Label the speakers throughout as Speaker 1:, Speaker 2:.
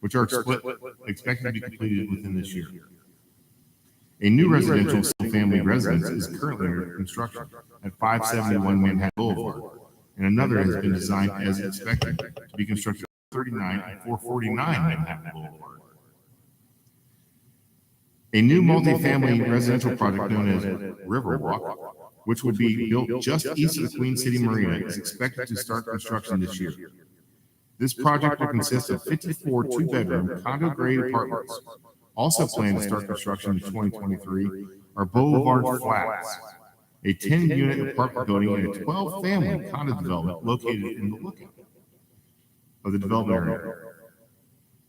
Speaker 1: which are expected to be completed within this year. A new residential single-family residence is currently under construction at 571 Manhattan Boulevard, and another has been designed as expected to be constructed at 39 and 449 Manhattan Boulevard. A new multifamily residential project known as Riverwalk, which would be built just east of the Queen City Marina, is expected to start construction this year. This project will consist of 54 two-bedroom condo-grade apartments. Also planned to start construction in 2023 are Boulevard Flats, a 10-unit apartment building and a 12-family condo development located in the lookout of the development area.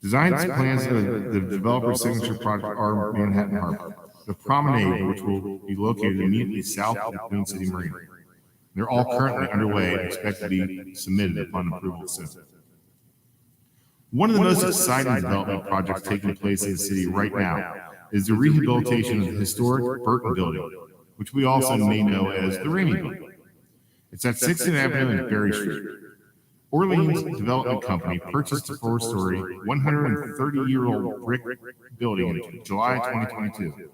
Speaker 1: Design plans of the developer's signature project are Manhattan Harbor, the promenade, which will be located immediately south of the Queen City Marina. They're all currently underway and expected to be submitted upon approval soon. One of the most exciting development projects taking place in the city right now is the rehabilitation of the historic Burton Building, which we also may know as the Rainey Building. It's at 6th Avenue and Berry Street. Orleans Development Company purchased a four-story, 130-year-old brick building in July 2022.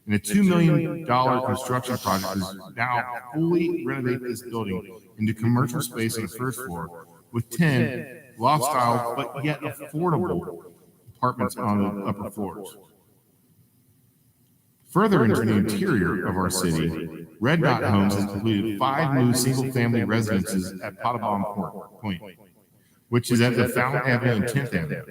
Speaker 1: And a $2 million construction project is now fully renovate this building into commercial space on the first floor with 10 loft-style but yet affordable apartments on the upper floors. Further into the interior of our city, Red Dot Homes has completed 5 new single-family residences at Pottobon Point, which is at the Fountain Avenue and 10th Avenue.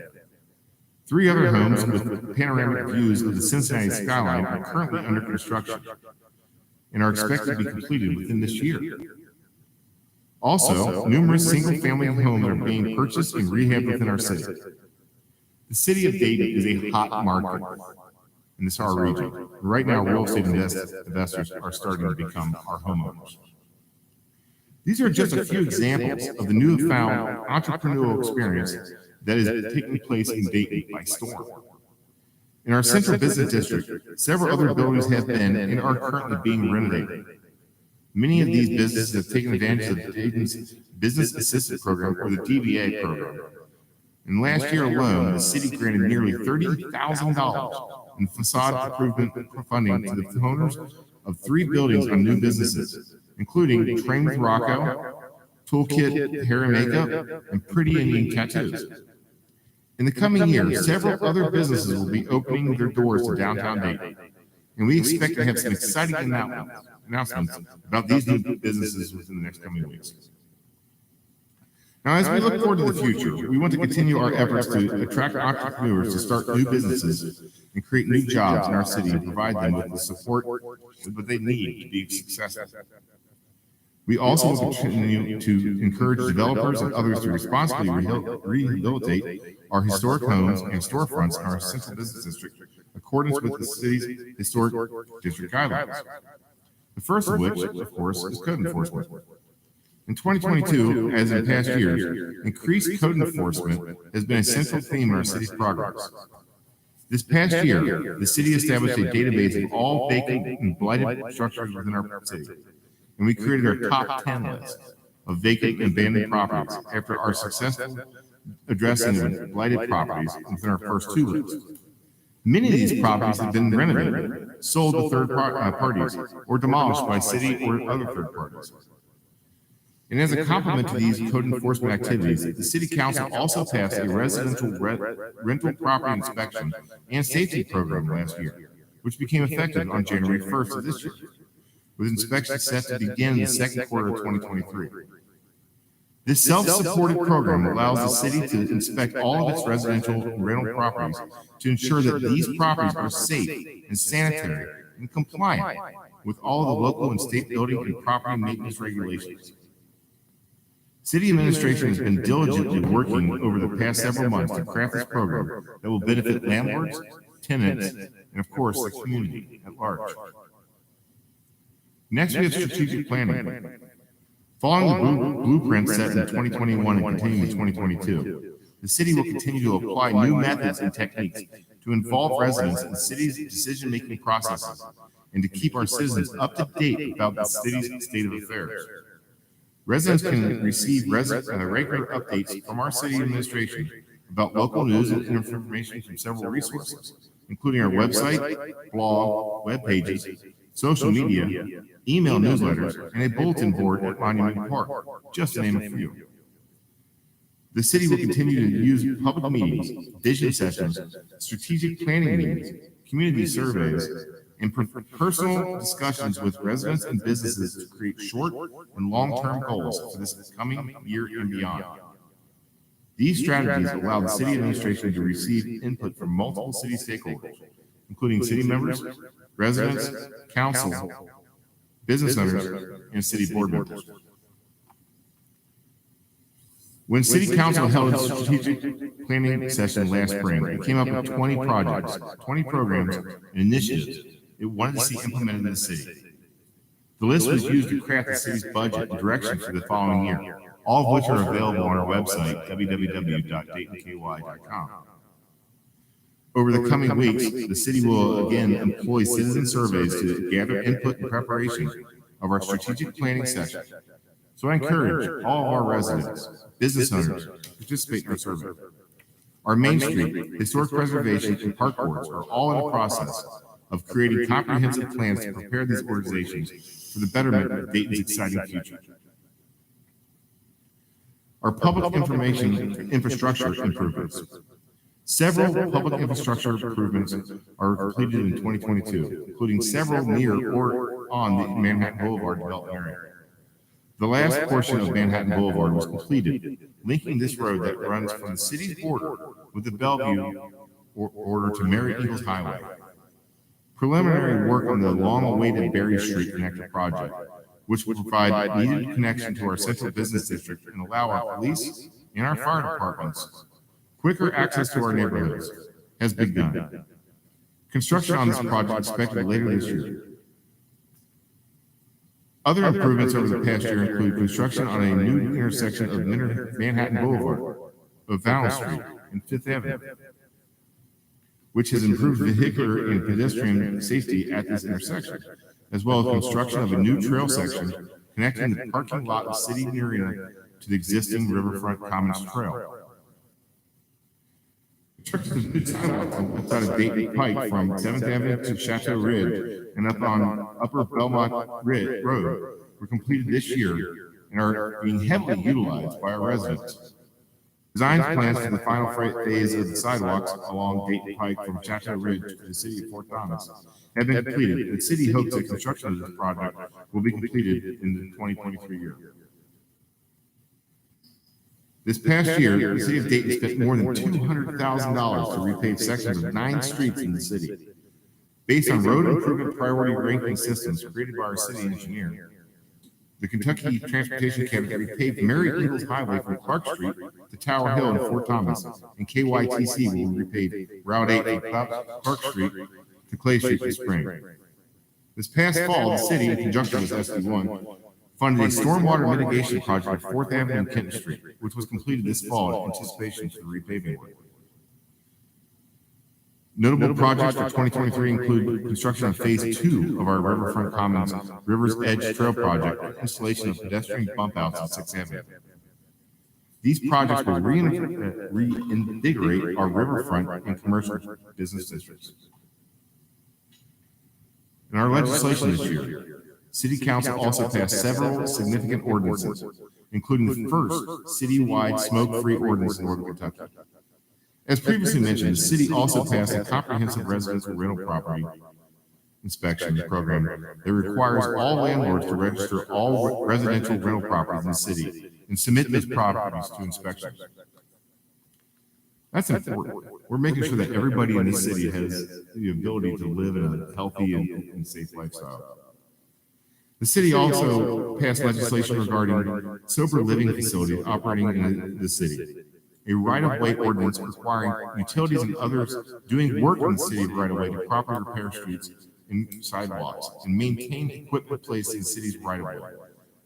Speaker 1: 3 other homes with panoramic views of the Cincinnati skyline are currently under construction and are expected to be completed within this year. Also, numerous single-family homes are being purchased and rehabbed within our city. The city of Dayton is a hot market in this our region. Right now, real estate investors are starting to become our homeowners. These are just a few examples of the newfound entrepreneurial experience that is taking place in Dayton by storm. In our central business district, several other buildings have been and are currently being renovated. Many of these businesses have taken advantage of Dayton's Business Assistance Program, or the DBA program. And last year alone, the city granted nearly $30,000 in facade improvement funding to the owners of 3 buildings on new businesses, including Train with Rocco, Toolkit Hair and Makeup, and Pretty Indian Tattoos. In the coming year, several other businesses will be opening their doors to downtown Dayton, and we expect to have some exciting announcements about these new businesses within the next coming weeks. Now, as we look forward to the future, we want to continue our efforts to attract entrepreneurs to start new businesses and create new jobs in our city and provide them with the support that they need to be successful. We also will continue to encourage developers and others to responsibly rehabilitate our historic homes and storefronts in our central business district in accordance with the city's historic district guidelines. The first of which, of course, is code enforcement. In 2022, as in past years, increased code enforcement has been a central theme in our city's progress. This past year, the city established a database of all vacant and blighted structures within our city, and we created our top 10 list of vacant and abandoned properties after our successful addressing of blighted properties within our first 2 lists. Many of these properties have been renovated, sold to third parties, or demolished by city or other third parties. And as a complement to these code enforcement activities, the City Council also passed a residential rental property inspection and safety program last year, which became effective on January 1st of this year, with inspections set to begin in the second quarter of 2023. This self-supported program allows the city to inspect all of its residential and rental properties to ensure that these properties are safe and sanitary and compliant with all of the local and state building and property maintenance regulations. City administration has been diligently working over the past several months to craft this program that will benefit landlords, tenants, and of course the community at large. Next, we have strategic planning. Following the blueprint set in 2021 and continuing in 2022, the city will continue to apply new methods and techniques to involve residents in the city's decision-making processes and to keep our citizens up to date about the city's state of affairs. Residents can receive regular updates from our city administration about local news and information from several resources, including our website, blog, web pages, social media, email newsletters, and a bulletin board at Monument Park, just to name a few. The city will continue to use public meetings, vision sessions, strategic planning meetings, community surveys, and personal discussions with residents and businesses to create short and long-term goals for this coming year and beyond. These strategies allow the city administration to receive input from multiple city stakeholders, including city members, residents, council, business owners, and city board members. When City Council held its strategic planning session last spring, it came up with 20 projects, 20 programs, and initiatives it wanted to see implemented in the city. The list was used to craft the city's budget and direction for the following year, all of which are available on our website, www.daytonky.com. Over the coming weeks, the city will again employ citizen surveys to gather input and preparation of our strategic planning session. So I encourage all of our residents, business owners, to participate in our survey. Our Main Street, historic preservation, and park boards are all in the process of creating comprehensive plans to prepare these organizations for the betterment of Dayton's exciting future. Our public information infrastructure improvements. Several public infrastructure improvements are completed in 2022, including several near or on the Manhattan Boulevard development area. The last portion of Manhattan Boulevard was completed, linking this road that runs from the city's border with the Bellevue border to Merritt Eagles Highway. Preliminary work on the long-awaited Berry Street Connector project, which would provide needed connection to our central business district and allow our police and our fire departments quicker access to our neighborhoods, has begun. Construction on this project is expected later this year. Other improvements over the past year include construction on a new intersection of Manhattan Boulevard, O'Donnell Street, and Fifth Avenue, which has improved vehicular and pedestrian safety at this intersection, as well as construction of a new trail section connecting the parking lot of City Marina to the existing Riverfront Commons Trail. Construction of new sidewalks on the side of Dayton Pike from 7th Avenue to Chateau Ridge and up on Upper Belmont Road were completed this year and are being heavily utilized by our residents. Design plans for the final phase of the sidewalks along Dayton Pike from Chateau Ridge to the city of Fort Thomas have been completed. The city hopes that construction of this project will be completed in the 2023 year. This past year, the city of Dayton spent more than $200,000 to repave sections of 9 streets in the city. Based on road improvement priority ranking systems created by our city engineer, the Kentucky Transportation Cabinet repaved Merritt Eagles Highway from Clark Street to Tower Hill in Fort Thomas, and KYTC will repave Route 8 from Clark Street to Clay Street this spring. This past fall, the city, in conjunction with SD1, funded a stormwater mitigation project at 4th Avenue and Kenton Street, which was completed this fall in anticipation for the repaving work. Notable projects for 2023 include construction of Phase 2 of our Riverfront Commons River's Edge Trail project and installation of pedestrian bump outs on 6th Avenue. These projects will reinvigorate our riverfront and commercial business districts. In our legislation this year, City Council also passed several significant ordinances, including the first citywide smoke-free ordinance in Northern Kentucky. As previously mentioned, the city also passed a comprehensive residential rental property inspection program that requires all landlords to register all residential rental properties in the city and submit those properties to inspection. That's important. We're making sure that everybody in this city has the ability to live in a healthy and safe lifestyle. The city also passed legislation regarding sober living facilities operating in the city. A right-of-way ordinance requiring utilities and others doing work in the city of right-of-way to properly repair streets and sidewalks and maintain equipment placed in the city's right-of-way.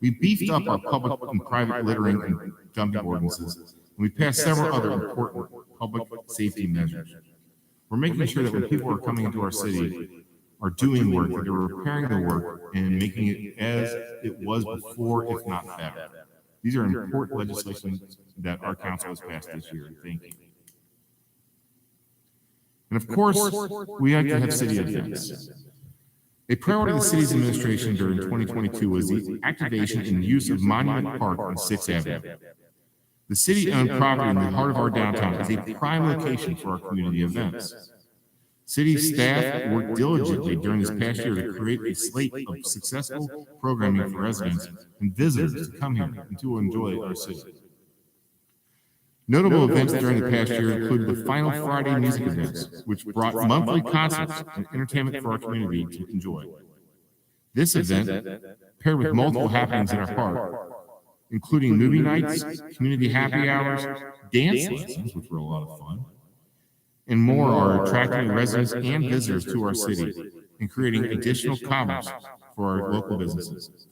Speaker 1: We beefed up our public and private littering and dumping ordinances, and we passed several other important public safety measures. We're making sure that when people are coming into our city, are doing work, that they're repairing the work and making it as it was before, if not better. These are important legislation that our council has passed this year. Thank you. And of course, we like to have city events. A priority of the city's administration during 2022 was the activation and use of Monument Park on 6th Avenue. The city-owned property in the heart of our downtown is a prime location for our community events. City staff worked diligently during this past year to create a slate of successful programming for residents and visitors to come here and to enjoy our city. Notable events during the past year included the Final Friday music events, which brought monthly concerts and entertainment for our community to enjoy. This event, paired with multiple happenings in our park, including movie nights, community happy hours, dance lessons, which were a lot of fun, and more, are attracting residents and visitors to our city and creating additional commerce for our local businesses.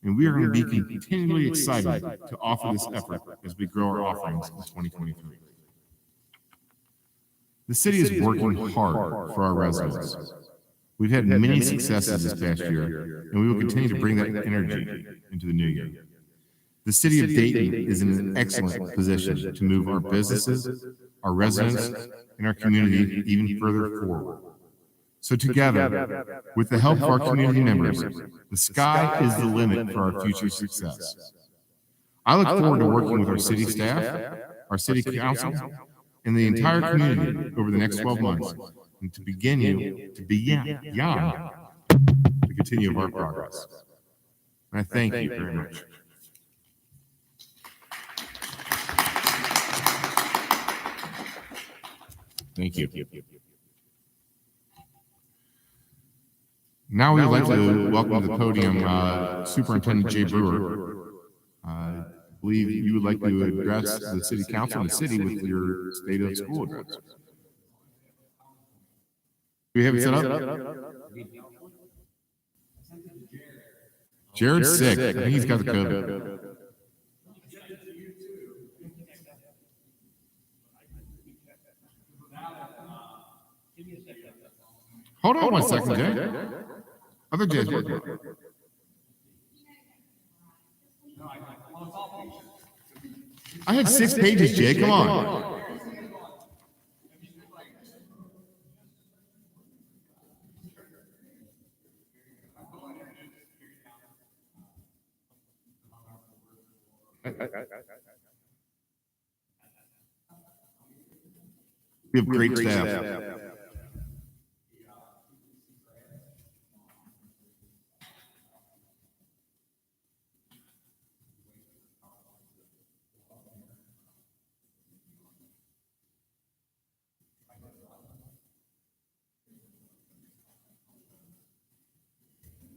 Speaker 1: And we are going to be continually excited to offer this effort as we grow our offerings in 2023. The city is working hard for our residents. We've had many successes this past year, and we will continue to bring that energy into the new year. The city of Dayton is in an excellent position to move our businesses, our residents, and our community even further forward. So together, with the help of our community members, the sky is the limit for our future success. I look forward to working with our city staff, our city council, and the entire community over the next 12 months and to continue our progress. And I thank you very much. Thank you. Now we would like to welcome to the podium Superintendent Jay Brewer. I believe you would like to address the City Council and the city with your State of School address. Do we have it set up? Jared's sick. I think he's got the COVID. Hold on 1 second, Jay. Other Jay's working. I had 6 pages, Jay. Come on. We have great staff.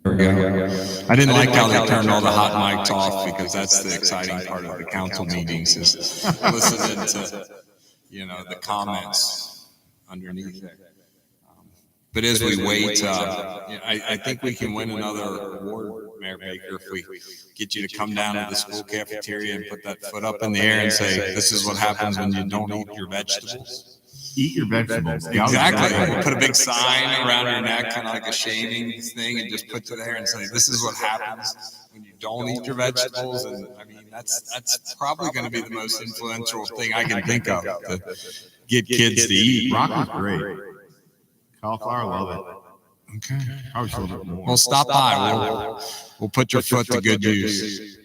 Speaker 2: There we go. I didn't like how they turned all the hot mics off because that's the exciting part of the council meetings is listening to, the comments underneath it. But as we wait, I think we can win another award, Mayor Baker, if we get you to come down to the school cafeteria and put that foot up in the air and say, this is what happens when you don't eat your vegetables.
Speaker 1: Eat your vegetables.
Speaker 2: Exactly. Put a big sign around your neck, kind of like a shaming thing, and just put it there and say, this is what happens when you don't eat your vegetables. And I mean, that's probably going to be the most influential thing I can think of to get kids to eat.
Speaker 1: Broccoli's great. Cauliflower, love it. Okay. I was a little bit more.
Speaker 2: Well, stop by. We'll put your foot to good use.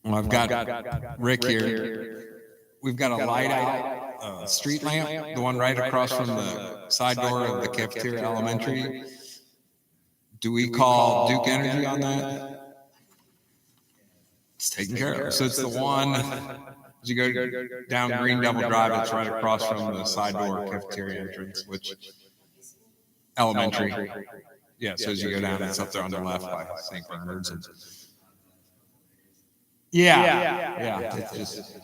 Speaker 2: Well, I've got Rick here. We've got a light out street lamp, the one right across from the side door of the cafeteria elementary. Do we call Duke Energy on that? It's taken care of. So it's the one, as you go down Green Devil Drive, it's right across from the side door cafeteria entrance, which elementary. Yeah, so as you go down, it's up there on the left by St. Bernard's. Yeah. It's just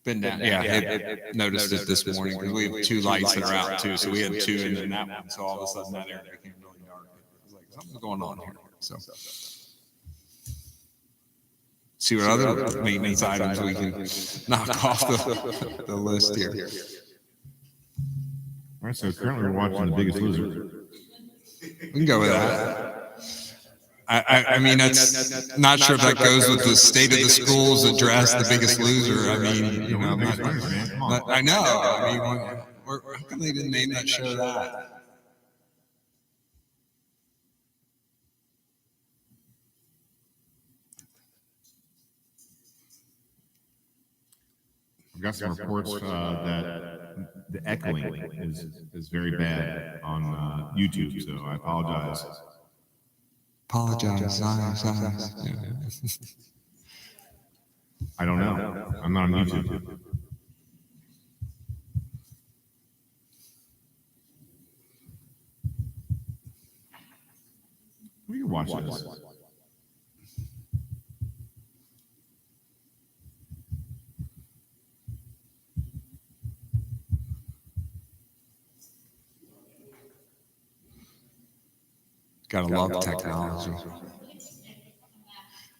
Speaker 2: been down. Yeah, it noticed it this morning because we have 2 lights that are out too. So we had 2 and then that one. So all of a sudden that area became really dark. I was like, something's going on here. So see what other maintenance items we can knock off the list here.
Speaker 1: All right, so currently we're watching The Biggest Loser.
Speaker 2: We can go with that. I mean, that's not sure if that goes with the state of the schools address, the biggest loser. I mean, you know, I know. I mean, how come they didn't name that show that?
Speaker 1: I've got some reports that the echoing is very bad on YouTube, so I apologize.
Speaker 2: Apologize. Yeah.
Speaker 1: I don't know. I'm not on YouTube. We can watch this.
Speaker 2: Gotta love technology.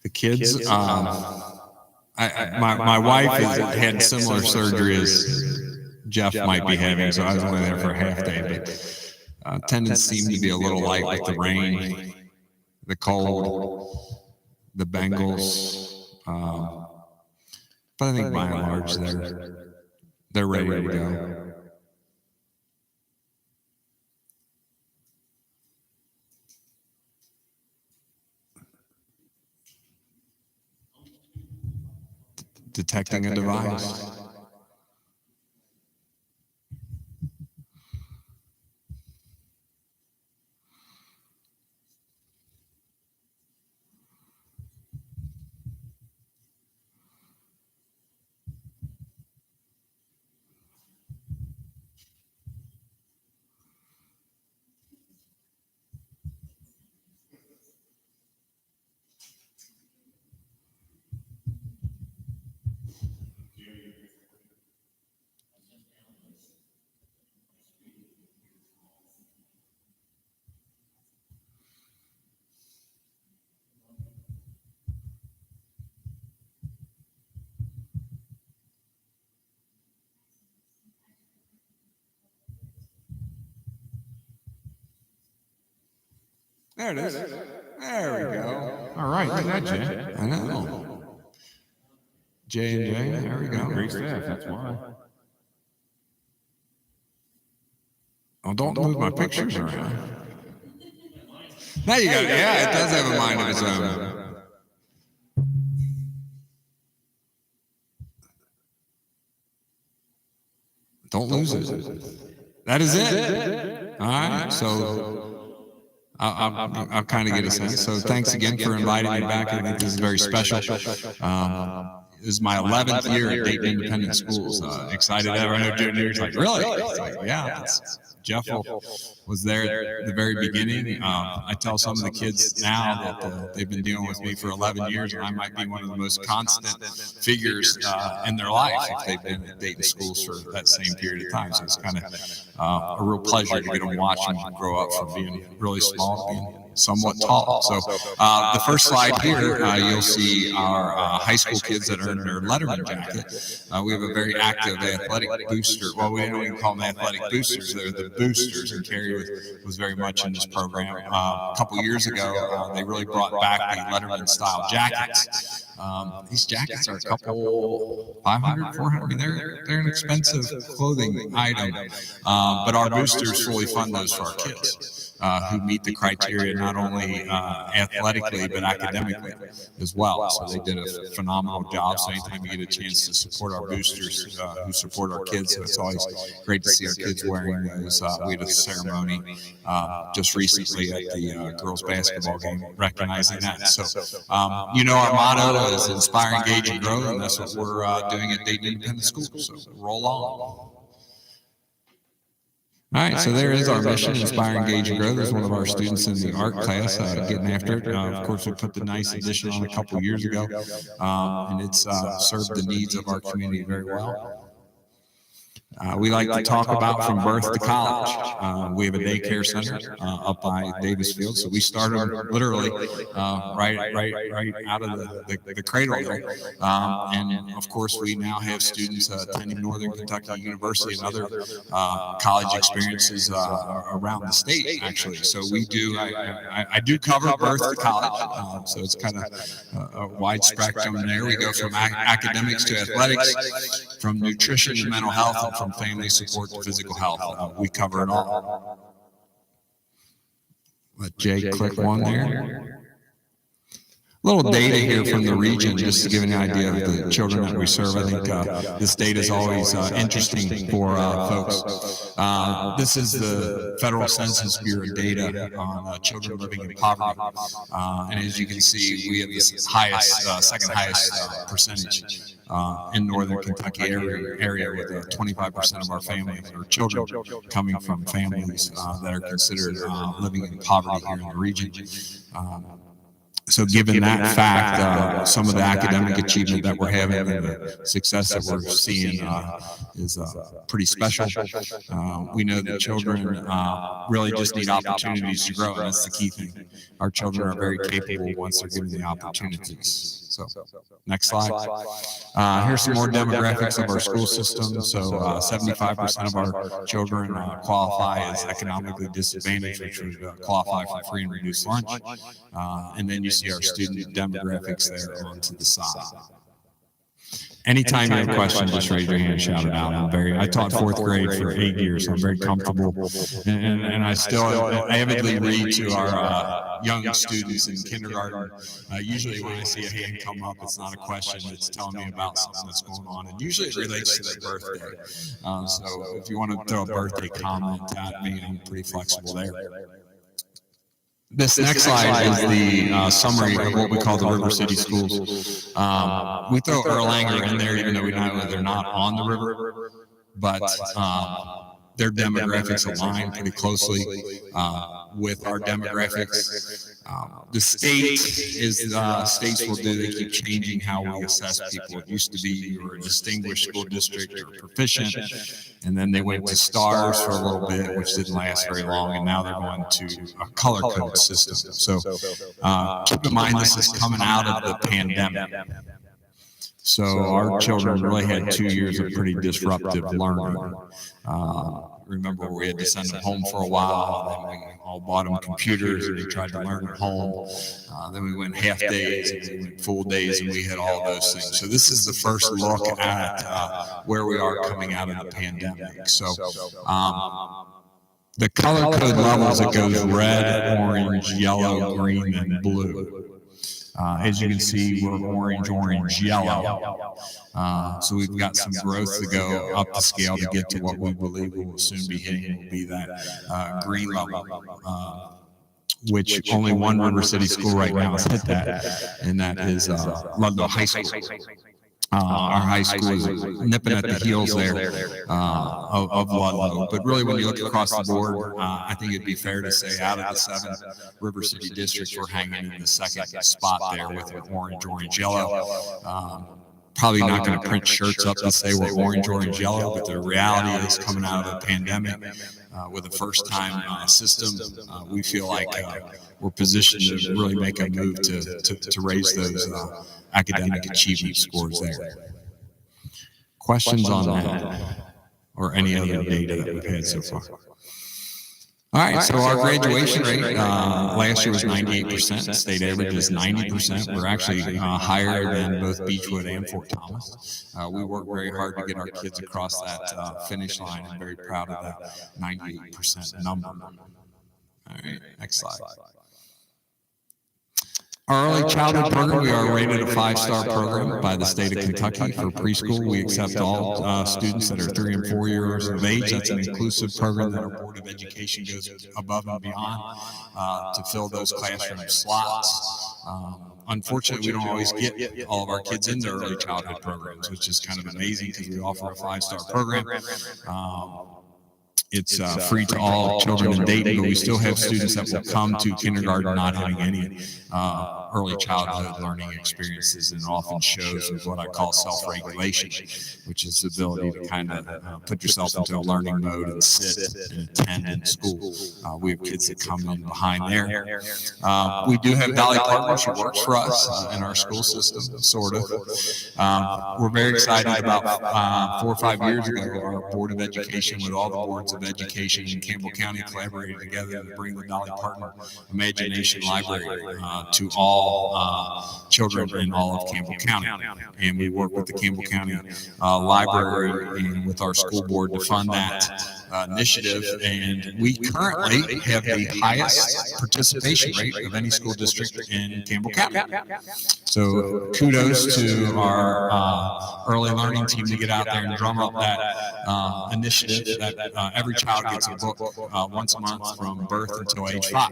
Speaker 2: The kids, my wife has had similar surgery as Jeff might be having, so I was only there for a half day, but attendance seemed to be a little light with the rain, the cold, the Bengals. But I think by and large, they're ready to go. Detecting a device. There it is. There we go.
Speaker 1: All right, look at that, Jay.
Speaker 2: I know. J&J, there we go.
Speaker 1: Great staff, that's why.
Speaker 2: Oh, don't move my pictures around. Now you got it. Yeah, it does have a mind of its own. Don't lose it. That is it. All right, so I'll kind of get a sense. So thanks again for inviting me back. I think this is very special. This is my 11th year at Dayton Independent Schools. Excited to have juniors. Like, really? It's like, yeah. Jeff was there at the very beginning. I tell some of the kids now that they've been dealing with me for 11 years, and I might be one of the most constant figures in their life if they've been at Dayton schools for that same period of time. So it's kind of a real pleasure to get them watch them grow up from being really small to being somewhat tall. So the first slide here, you'll see our high school kids that earned their Letterman jacket. We have a very active athletic booster. Well, we don't even call them athletic boosters. They're the boosters, and Carrie was very much in this program. A couple years ago, they really brought back the Letterman style jackets. These jackets are a couple, 500, 400. I mean, they're an expensive clothing item, but our boosters fully fund those for our kids. Who meet the criteria not only athletically but academically as well. So they did a phenomenal job. So anytime we get a chance to support our boosters who support our kids, so it's always great to see our kids wearing those. We had a ceremony just recently at the girls basketball game recognizing that. So our motto is inspire, engage, and grow, and that's what we're doing at Dayton Independent School. So roll on. All right, so there is our mission, inspire, engage, and grow. There's one of our students in the art class getting after it. Of course, we put the nice addition on a couple of years ago, and it's served the needs of our community very well. We like to talk about from birth to college. We have a daycare center up by Davis Field, so we started literally right out of the cradle there. And of course, we now have students attending Northern Kentucky University and other college experiences around the state, actually. So we do. I do cover birth to college, so it's kind of a wide spectrum there. We go from academics to athletics, from nutrition to mental health, and from family support to physical health. We cover it all. Let Jay click one there. Little data here from the region, just to give an idea of the children that we serve. I think this data is always interesting for folks. This is the Federal Census Bureau data on children living in poverty. And as you can see, we have the highest, second highest percentage in Northern Kentucky area with 25% of our families or children coming from families that are considered living in poverty here in the region. So given that fact, some of the academic achievement that we're having and the success that we're seeing is pretty special. We know that children really just need opportunities to grow, and that's the key thing. Our children are very capable once they're given the opportunities. So, next slide. Here's some more demographics of our school system. So 75% of our children qualify as economically disadvantaged, which would qualify for free and reduced lunch. And then you see our student demographics there onto the side. Anytime you have a question, just raise your hand and shout it out. I taught fourth grade for 8 years, so I'm very comfortable. And I still avidly read to our young students in kindergarten. Usually when I see a hand come up, it's not a question, it's telling me about something that's going on. And usually it relates to their birthday. So if you want to throw a birthday comment at me, I'm pretty flexible there. This next slide is the summary of what we call the River City schools. We throw Erlanger in there, even though we know they're not on the river, but their demographics align pretty closely with our demographics. The state is states will do, they keep changing how we assess people. It used to be you were a distinguished school district or proficient, and then they went to stars for a little bit, which didn't last very long, and now they're going to a color code system. So keep in mind this is coming out of the pandemic. So our children really had 2 years of pretty disruptive learning. Remember, we had to send them home for a while, then we all bought them computers and they tried to learn at home. Then we went half days, and we went full days, and we had all those things. So this is the first look at where we are coming out of the pandemic. So the color code levels, it goes red, orange, yellow, green, and blue. As you can see, we're orange, yellow. So we've got some growth to go up the scale to get to what we believe we will soon be hitting, will be that green level, which only one River City school right now has hit that, and that is Ludlow High School. Our high school is nipping at the heels there of Ludlow. But really, when you look across the board, I think it'd be fair to say out of the 7 River City districts, we're hanging in the second spot there with orange, yellow. Probably not going to print shirts up that say we're orange, yellow, but the reality is coming out of the pandemic with a first-time system, we feel like we're positioned to really make a move to raise those academic achievement scores there. Questions on that or any other data that we've had so far? All right, so our graduation rate last year was 98%. The state average is 90%. We're actually higher than both Beechwood and Fort Thomas. We work very hard to get our kids across that finish line. I'm very proud of that 98% number. All right, next slide. Our early childhood program, we are rated a 5-star program by the state of Kentucky for preschool. We accept all students that are 3 and 4 years of age. That's an inclusive program that our Board of Education goes above and beyond to fill those classroom slots. Unfortunately, we don't always get all of our kids into early childhood programs, which is kind of amazing because we offer a 5-star program. It's free to all children in Dayton, but we still have students that will come to kindergarten not having any early childhood learning experiences, and often shows with what I call self-regulation, which is the ability to kind of put yourself into a learning mode and sit and attend in school. We have kids that come in behind there. We do have Dolly Partners who works for us in our school system, sort of. We're very excited about 4 or 5 years ago, our Board of Education with all the boards of education in Campbell County collaborated together to bring the Dolly Partner Imagination Library to all children in all of Campbell County. And we work with the Campbell County Library and with our school board to fund that initiative. And we currently have the highest participation rate of any school district in Campbell County. So kudos to our early learning team to get out there and drum up that initiative that every child gets a book once a month from birth until age 5.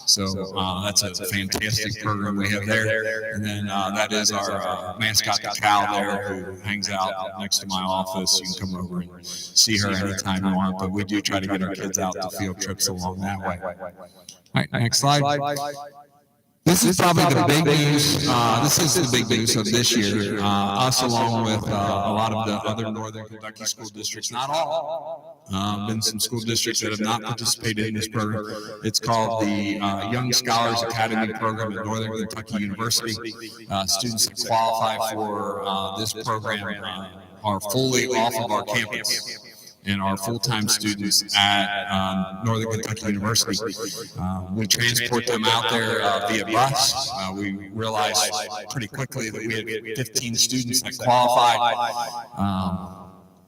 Speaker 2: So that's a fantastic program we have there. And then that is our mascot, the cow there, who hangs out next to my office. You can come over and see her anytime you want, but we do try to get our kids out to field trips along that way. All right, next slide. This is probably the big news. This is the big news of this year. Us, along with a lot of the other Northern Kentucky school districts, not all. Been some school districts that have not participated in this program. It's called the Young Scholars Academy program at Northern Kentucky University. Students that qualify for this program are fully off of our campus. And our full-time students at Northern Kentucky University. We transport them out there via bus. We realized pretty quickly that we had 15 students that qualified.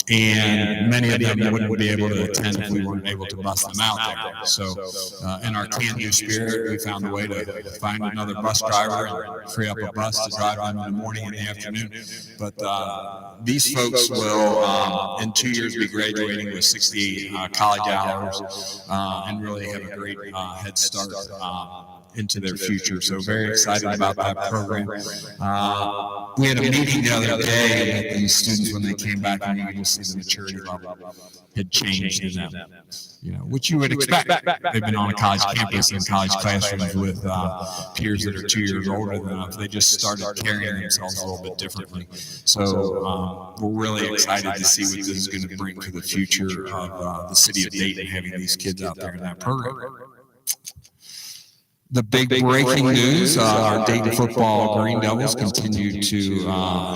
Speaker 2: And many of them wouldn't be able to attend if we weren't able to bus them out there. So in our can-do spirit, we found a way to find another bus driver and free up a bus to drive them in the morning and the afternoon. But these folks will, in 2 years, be graduating with 68 college hours and really have a great head start into their future. So very excited about that program. We had a meeting the other day with these students when they came back, and you could see the maturity level had changed in them, which you would expect. They've been on a college campus in college classrooms with peers that are 2 years older than them. They just started carrying themselves a little bit differently. So we're really excited to see what this is going to bring to the future of the city of Dayton, having these kids out there in that program. The big breaking news, our Dayton football Green Devils continue to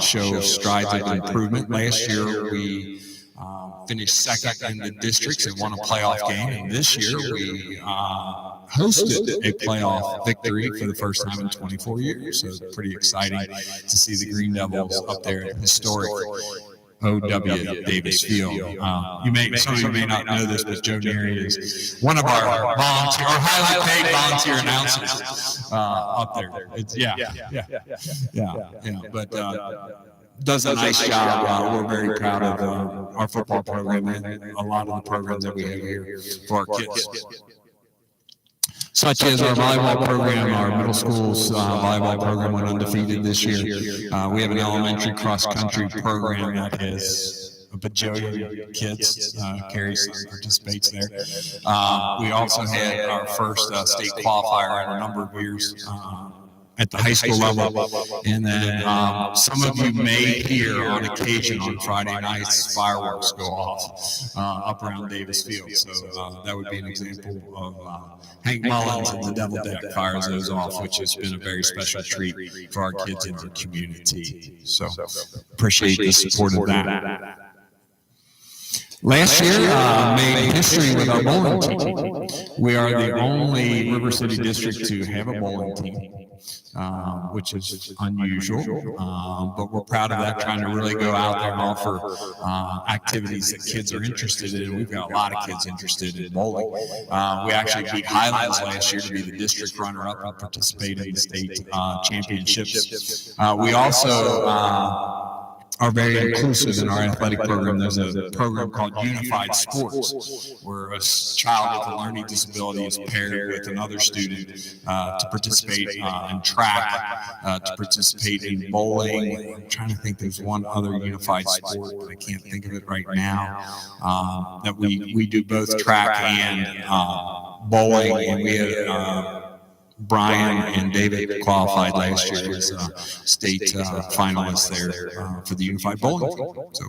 Speaker 2: show strides of improvement. Last year, we finished second in the districts and won a playoff game. And this year, we hosted a playoff victory for the first time in 24 years. So it's pretty exciting to see the Green Devils up there in historic O.W. Davis Field. Some of you may not know this, but Joe Neary is one of our highly paid volunteer announcers up there. But does a nice job. We're very proud of our football program and a lot of the programs that we have here for our kids. Such as our volleyball program, our middle school's volleyball program went undefeated this year. We have an elementary cross-country program that has a bajillion kids, carries and participates there. We also had our first state qualifier in a number of years at the high school level. And then some of you may hear on occasion on Friday nights fireworks go off up around Davis Field. So that would be an example of Hank Mullins and the Devil Deck fires those off, which has been a very special treat for our kids in the community. So appreciate the support of that. Last year, made history with our bowling team. We are the only River City district to have a bowling team, which is unusual, but we're proud of that, trying to really go out there and offer activities that kids are interested in. We've got a lot of kids interested in bowling. We actually beat Highlands last year to be the district runner-up and participate in the state championships. We also are very inclusive in our athletic program. There's a program called Unified Sports, where a child with a learning disability is paired with another student to participate in track, to participate in bowling. I'm trying to think, there's one other unified sport, but I can't think of it right now, that we do both track and bowling, and we have Brian and David qualified last year as state finalists there for the Unified Bowling Team. So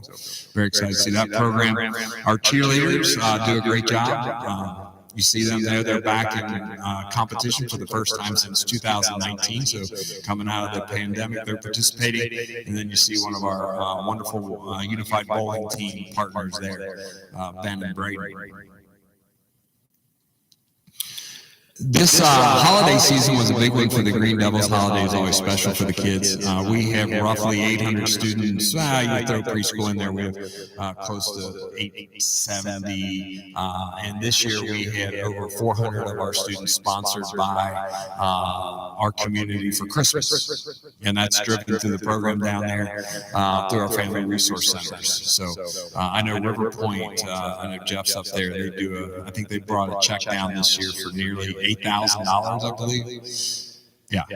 Speaker 2: very excited to see that program. Our cheerleaders do a great job. You see them there. They're back in competition for the first time since 2019. So coming out of the pandemic, they're participating. And then you see one of our wonderful Unified Bowling Team partners there, Ben and Brady. This holiday season was a big one for the Green Devils. Holiday is always special for the kids. We have roughly 800 students. You throw preschool in there, we have close to 870. And this year we had over 400 of our students sponsored by our community for Christmas. And that's driven through the program down there through our family resource centers. So I know River Point, I know Jeff's up there. They do I think they brought a check down this year for nearly $8,000, I believe. Yeah.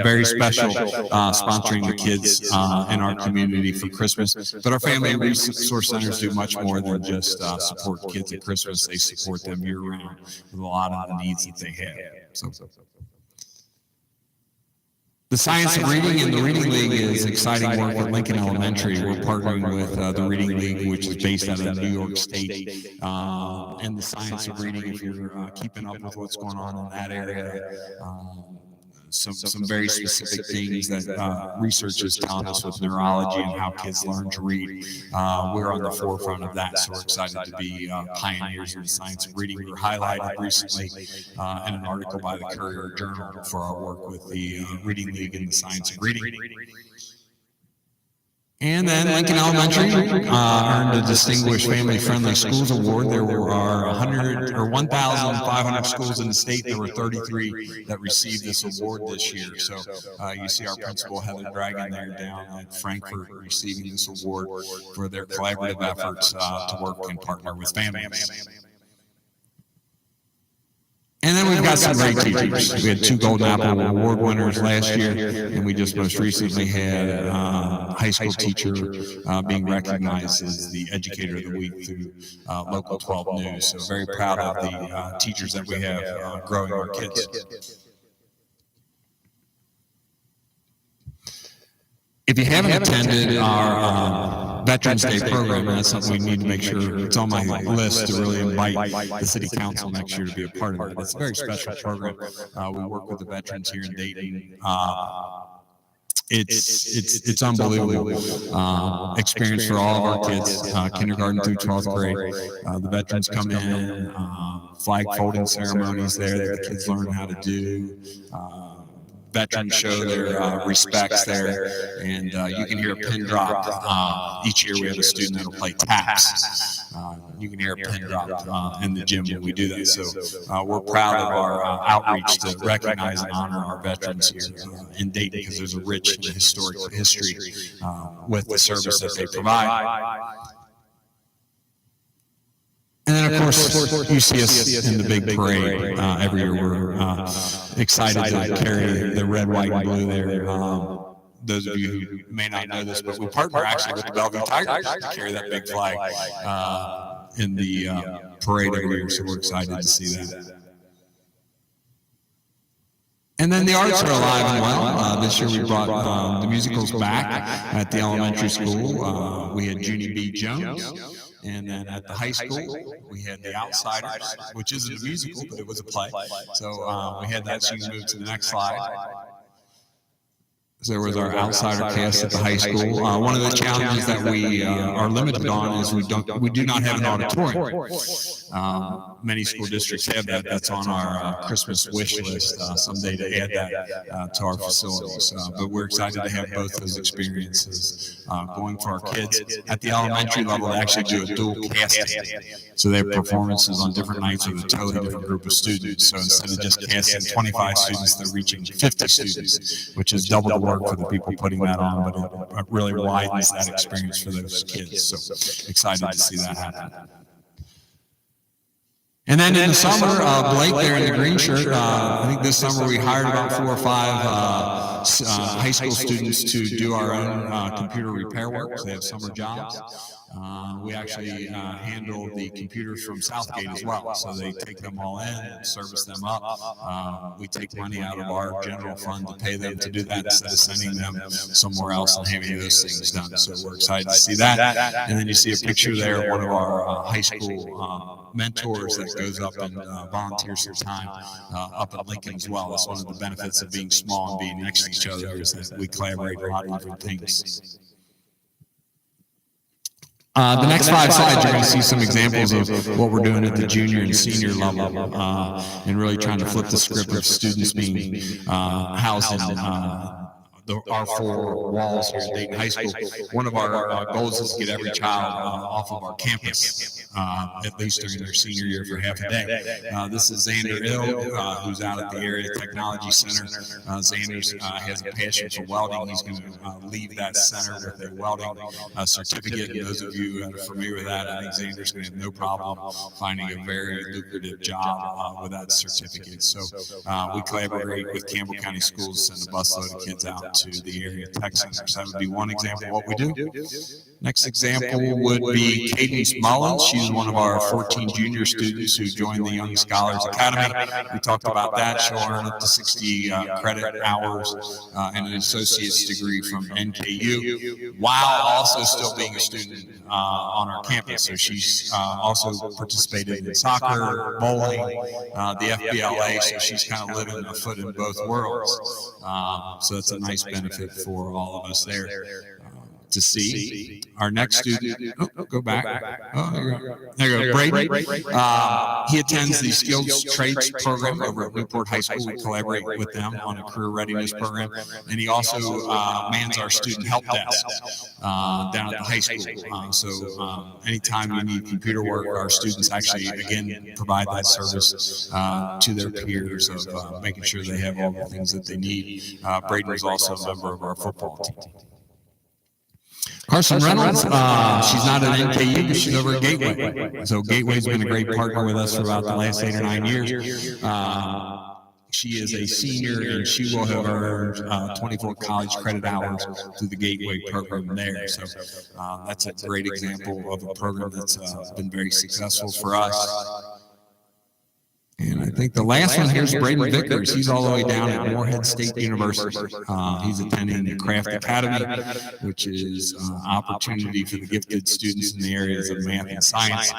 Speaker 2: Very special sponsoring the kids in our community for Christmas. But our family resource centers do much more than just support kids at Christmas. They support them year round with a lot of the needs that they have. So. The Science of Reading and the Reading League is exciting work at Lincoln Elementary. We're partnering with the Reading League, which is based out of New York State. And the Science of Reading, if you're keeping up with what's going on in that area, some very specific things that research is telling us with neurology and how kids learn to read. We're on the forefront of that, so we're excited to be pioneers in the science of reading. We were highlighted recently in an article by the Courier Journal for our work with the Reading League and the science of reading. And then Lincoln Elementary earned a Distinguished Family Friendly Schools Award. There were 1,500 schools in the state. There were 33 that received this award this year. So you see our principal, Heather Dragon, there down at Frankfurt receiving this award for their collaborative efforts to work and partner with families. And then we've got some great teachers. We had 2 Golden Apple Award winners last year, and we just most recently had a high school teacher being recognized as the Educator of the Week through Local 12 News. So very proud of the teachers that we have growing our kids. If you haven't attended our Veterans Day program, and that's something we need to make sure it's on my list to really invite the City Council next year to be a part of it. It's a very special program. We work with the veterans here in Dayton. It's unbelievable experience for all of our kids, kindergarten through 12th grade. The veterans come in, flag folding ceremonies there that the kids learn how to do. Veterans show their respects there, and you can hear a pin drop. Each year we have a student that'll play taps. You can hear a pin drop in the gym when we do that. So we're proud of our outreach to recognize and honor our veterans here in Dayton, because there's a rich historic history with the service that they provide. And then, of course, you see us in the big parade every year. We're excited to carry the red, white, and blue there. Those of you who may not know this, but we partner actually with the Bellevue Tigers to carry that big flag in the parade every year, so we're excited to see that. And then the arts are alive and well. This year we brought the musicals back at the elementary school. We had Junie B. Jones. And then at the high school, we had The Outsiders, which isn't a musical, but it was a play. So we had that. So you can move to the next slide. So there was our outsider cast at the high school. One of the challenges that we are limited on is we do not have an auditorium. Many school districts have that. That's on our Christmas wish list someday to add that to our facilities. But we're excited to have both those experiences going for our kids. At the elementary level, they actually do a dual casting. So they have performances on different nights with a totally different group of students. So instead of just casting 25 students, they're reaching 50 students, which is double the work for the people putting that on, but it really widens that experience for those kids. So excited to see that happen. And then in the summer, Blake there in the green shirt, I think this summer we hired about 4 or 5 high school students to do our own computer repair work. So they have summer jobs. We actually handle the computers from Southgate as well. So they take them all in, service them up. We take money out of our general fund to pay them to do that instead of sending them somewhere else and having those things done. So we're excited to see that. And then you see a picture there of one of our high school mentors that goes up and volunteers some time up at Lincoln as well. That's one of the benefits of being small and being next to each other, is that we collaborate a lot of different things. The next 5 slides, you're going to see some examples of what we're doing at the junior and senior level, and really trying to flip the script of students being housed in our 4 walls here at Dayton High School. One of our goals is to get every child off of our campus, at least during their senior year, for half a day. This is Xander Ill, who's out at the Area Technology Center. Xander has a passion for welding. He's going to leave that center with a welding certificate. And those of you who are familiar with that, I think Xander's going to have no problem finding a very lucrative job with that certificate. So we collaborate with Campbell County Schools to send a busload of kids out to the Area Tech Center. So that would be one example of what we do. Next example would be Cadence Mullins. She's one of our 14 junior students who joined the Young Scholars Academy. We talked about that. She'll earn up to 60 credit hours and an associate's degree from NKU, while also still being a student on our campus. So she's also participated in soccer, bowling, the FBLA. So she's kind of living a foot in both worlds. So that's a nice benefit for all of us there to see. Our next student, go back. There you go, Brady. He attends the Skills Trades program over at Newport High School. We collaborate with them on a career readiness program. And he also mans our student help desk down at the high school. So anytime you need computer work, our students actually, again, provide that service to their peers of making sure they have all the things that they need. Braden is also a member of our football team. Carson Reynolds, she's not at NKU, but she's over at Gateway. So Gateway's been a great partner with us for about the last 8 or 9 years. She is a senior, and she will have earned 24 college credit hours through the Gateway program there. So that's a great example of a program that's been very successful for us. And I think the last one here is Braden Vickers. He's all the way down at Morehead State University. He's attending the Craft Academy, which is an opportunity for the gifted students in the areas of math and science.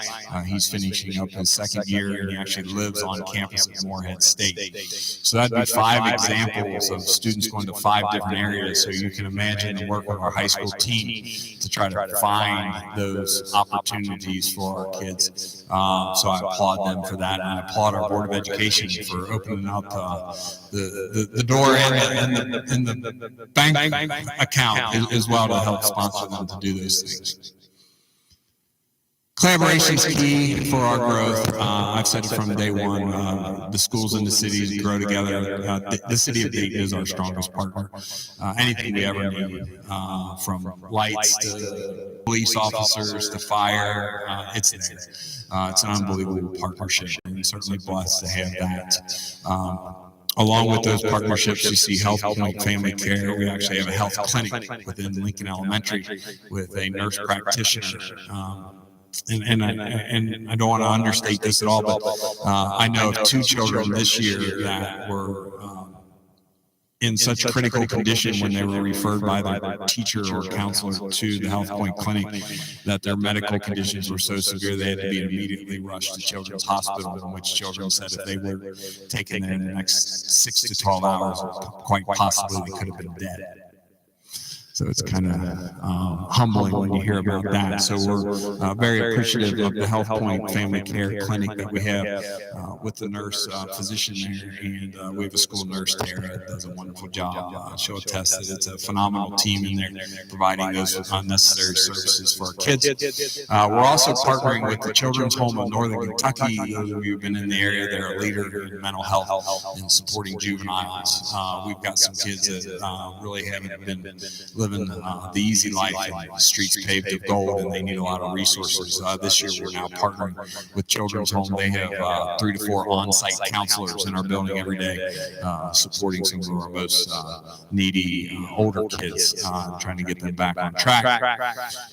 Speaker 2: He's finishing up his 2nd year, and he actually lives on campus at Morehead State. So that'd be 5 examples of students going to 5 different areas. So you can imagine the work of our high school team to try to find those opportunities for our kids. So I applaud them for that, and I applaud our Board of Education for opening up the door and the bank account as well to help sponsor them to do those things. Collaboration is key for our growth. I've said it from day one. The schools and the cities grow together. The city of Dayton is our strongest partner. Anything we ever need, from lights to police officers to fire, it's there. It's an unbelievable partnership, and we're certainly blessed to have that. Along with those partnerships, you see Health Point Family Care. We actually have a health clinic within Lincoln Elementary with a nurse practitioner. And I don't want to understate this at all, but I know of 2 children this year that were in such critical condition when they were referred by their teacher or counselor to the Health Point Clinic, that their medical conditions were so severe they had to be immediately rushed to Children's Hospital, in which children said if they were taken there in the next 6 to 12 hours, quite possibly they could have been dead. So it's kind of humbling when you hear about that. So we're very appreciative of the Health Point Family Care Clinic that we have with the nurse physician there, and we have a school nurse there that does a wonderful job. She'll attest that it's a phenomenal team in there providing those unnecessary services for our kids. We're also partnering with the Children's Home of Northern Kentucky. Those of you who've been in the area, they're a leader in mental health and supporting juveniles. We've got some kids that really haven't been living living the easy life, and streets paved with gold, and they need a lot of resources. This year, we're now partnering with Children's Home. They have 3 to 4 on-site counselors in our building every day, supporting some of our most needy older kids, trying to get them back on track.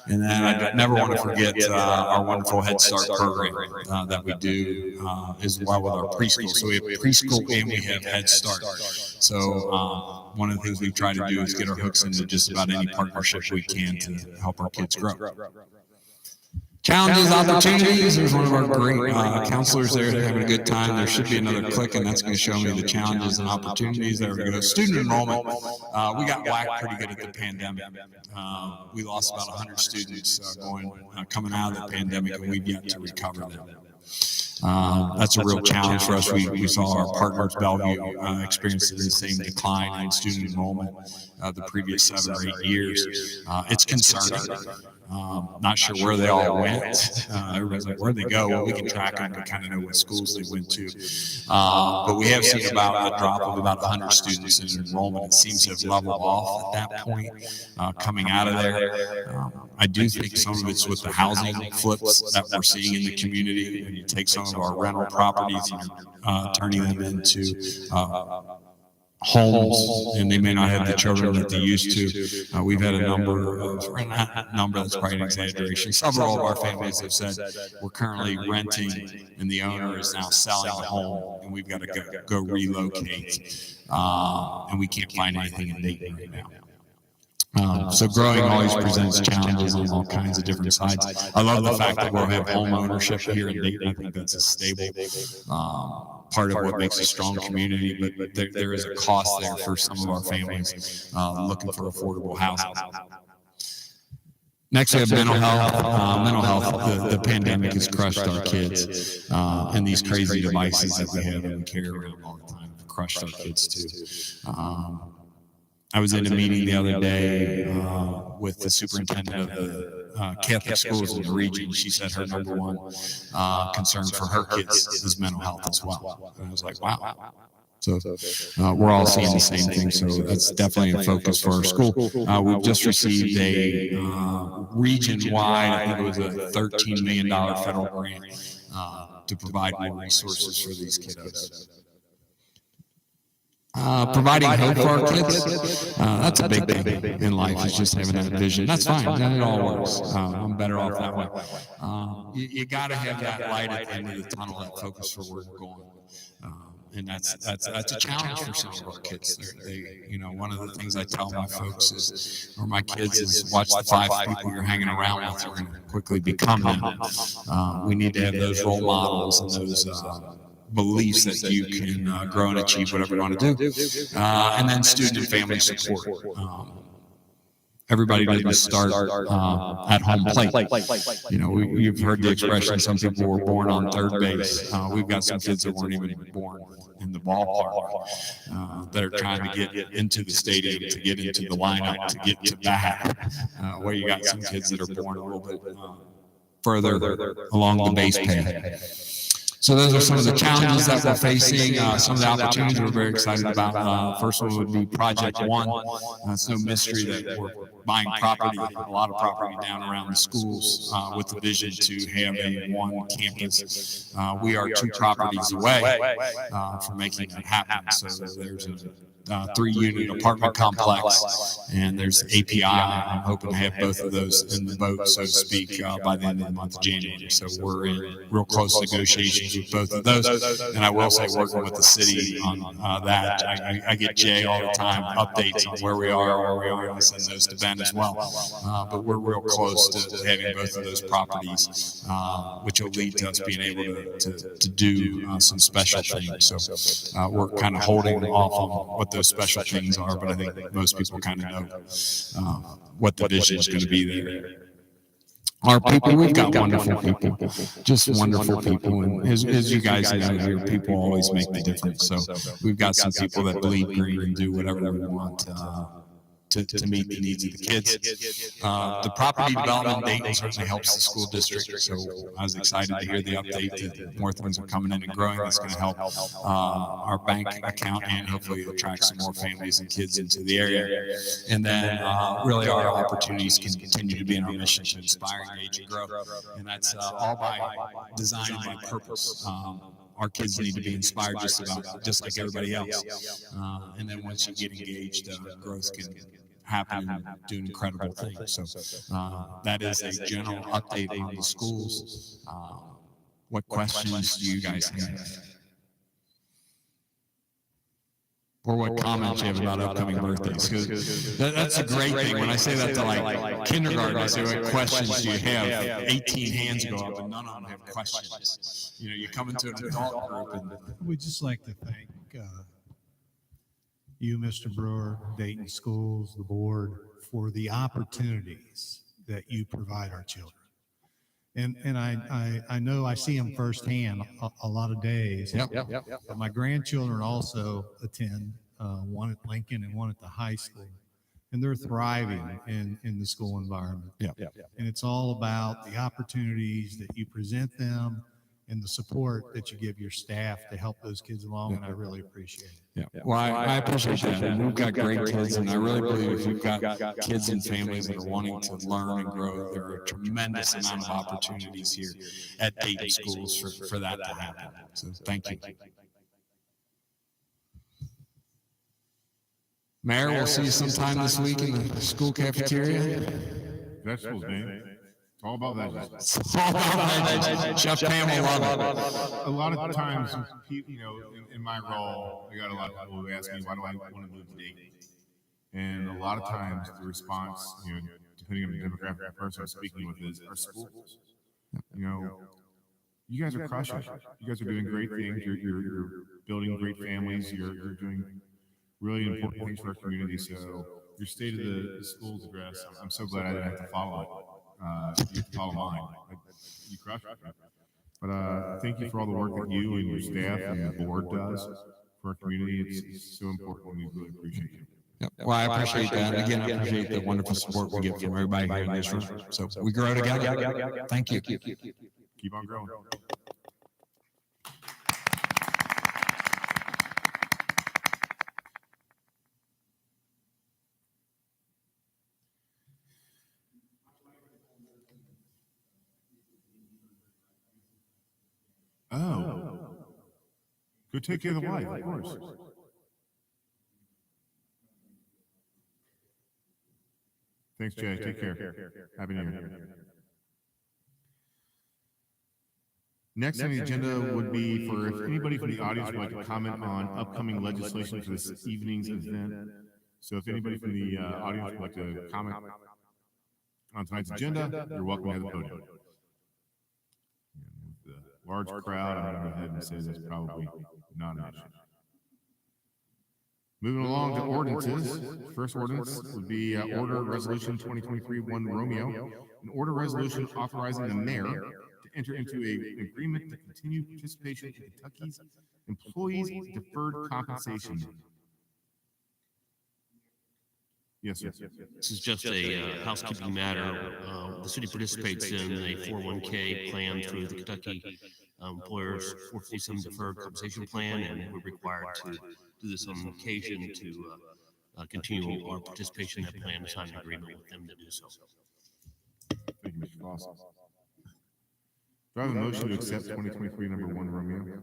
Speaker 2: And then I never want to forget our wonderful Head Start program that we do as well with our preschool. So we have preschool and we have Head Start. So one of the things we've tried to do is get our hooks into just about any partnership we can to help our kids grow. Challenges, opportunities. There's one of our great counselors there having a good time. There should be another click, and that's going to show me the challenges and opportunities. There we go. Student enrollment. We got whacked pretty good at the pandemic. We lost about 100 students coming out of the pandemic, and we've yet to recover them. That's a real challenge for us. We saw our partners, Bellevue, experiencing the same decline in student enrollment the previous 7 or 8 years. It's concerning. Not sure where they all went. Everybody's like, where'd they go? Well, we can track them to kind of know what schools they went to. But we have seen about a drop of about 100 students in enrollment. It seems to have leveled off at that point, coming out of there. I do think some of it's with the housing flips that we're seeing in the community. When you take some of our rental properties and turning them into homes, and they may not have the children that they used to. We've had a number that's probably an exaggeration. Several of our families have said we're currently renting and the owner is now selling the home, and we've got to go relocate, and we can't find anything in Dayton right now. So growing always presents challenges on all kinds of different sides. I love the fact that we'll have home ownership here in Dayton. I think that's a stable part of what makes a strong community, but there is a cost there for some of our families looking for affordable housing. Next, we have mental health. Mental health, the pandemic has crushed our kids, and these crazy devices that we have and we carry around all the time have crushed our kids too. I was in a meeting the other day with the superintendent of the Catholic schools in the region. She said her number one concern for her kids is mental health as well. And I was like, wow. So we're all seeing the same thing. So that's definitely a focus for our school. We've just received a region-wide, I think it was a $13 million federal grant to provide more resources for these kiddos. Providing hope for our kids, that's a big thing in life, is just having that vision. That's fine, then it all works. I'm better off that way. You got to have that light at the end of the tunnel, that focus for where we're going. And that's a challenge for some of our kids. One of the things I tell my folks is, or my kids, is watch the 5 people you're hanging around with. You're going to quickly become them. We need to have those role models and those beliefs that you can grow and achieve whatever you want to do. And then student and family support. Everybody didn't start at home plate. You've heard the expression, some people were born on third base. We've got some kids that weren't even born in the ballpark that are trying to get into the stadium, to get into the lineup, to get to bat. Where you got some kids that are born a little bit further along the base path. So those are some of the challenges that we're facing. Some of the opportunities we're very excited about. First one would be Project One. It's no mystery that we're buying property, a lot of property down around the schools with the vision to have a one campus. We are 2 properties away from making that happen. So there's a 3-unit apartment complex, and there's API. I'm hoping to have both of those in the boat, so to speak, by the end of the month of January. So we're in real close negotiations with both of those. And I will say, working with the city on that, I get Jay all the time, updates on where we are, and I send those to Ben as well. But we're real close to having both of those properties, which will lead to us being able to do some special things. So we're kind of holding off on what those special things are, but I think most people kind of know what the vision is going to be there. Our people, we've got wonderful people, just wonderful people. And as you guys know here, people always make the difference. So we've got some people that bleed green and do whatever we want to meet the needs of the kids. The property development in Dayton certainly helps the school district. So I was excited to hear the update that more things are coming in and growing. That's going to help our bank account and hopefully attract some more families and kids into the area. And then really our opportunities can continue to be in our mission to inspire, engage, and grow. And that's all by design and by purpose. Our kids need to be inspired just like everybody else. And then once you get engaged, growth can happen and do incredible things. So that is a general update on the schools. What questions do you guys have? Or what comments you have about upcoming birthdays? Because that's a great thing. When I say that to like kindergarten, I say, what questions do you have? 18 hands go up and none of them have questions. You know, you come into an adult group and...
Speaker 3: We'd just like to thank you, Mr. Brewer, Dayton Schools, the board, for the opportunities that you provide our children. And I know I see them firsthand a lot of days. But my grandchildren also attend, one at Lincoln and one at the high school. And they're thriving in the school environment. And it's all about the opportunities that you present them and the support that you give your staff to help those kids along, and I really appreciate it.
Speaker 2: Well, I appreciate that. And we've got great kids, and I really believe if you've got kids and families that are wanting to learn and grow, there are a tremendous amount of opportunities here at Dayton Schools for that to happen. So thank you. Mayor, we'll see you sometime this week in the school cafeteria.
Speaker 1: Vegetables, man. It's all about vegetables.
Speaker 2: Chef Pam will love it.
Speaker 1: A lot of times, you know, in my role, I got a lot of people who ask me, why do I want to move to Dayton? And a lot of times, the response, you know, depending on the demographic of the person I'm speaking with, is our schools. You know, you guys are crushing it. You guys are doing great things. You're building great families. You're doing really important things for our community. So your state of the schools address, I'm so glad I didn't have to follow it. You have to follow mine. You crush it. But thank you for all the work that you and your staff and the board does for our community. It's so important. We really appreciate you.
Speaker 2: Well, I appreciate that. And again, I appreciate the wonderful support we get from everybody here in this room. So we grow together. Thank you.
Speaker 1: Keep on growing. Oh, go take care of the wife, of course. Thanks, Jay. Take care. Happy New Year. Next on the agenda would be for if anybody from the audience would like to comment on upcoming legislation for this evening's event. So if anybody from the audience would like to comment on tonight's agenda, you're welcome to have the podium. Large crowd, I'm going to go ahead and say that's probably not an issue. Moving along to ordinances. First ordinance would be Order Resolution 2023-1 Romeo, an order resolution authorizing the mayor to enter into an agreement to continue participation in Kentucky's Employees Deferred Compensation. Yes, sir.
Speaker 4: This is just a housekeeping matter. The city participates in a 401k plan through the Kentucky Employers 457 Deferred Compensation Plan, and we're required to do this on occasion to continue our participation in that plan and sign an agreement with them to do so.
Speaker 1: Thank you, Mr. Foss. Do I have a motion to accept 2023 number 1 Romeo?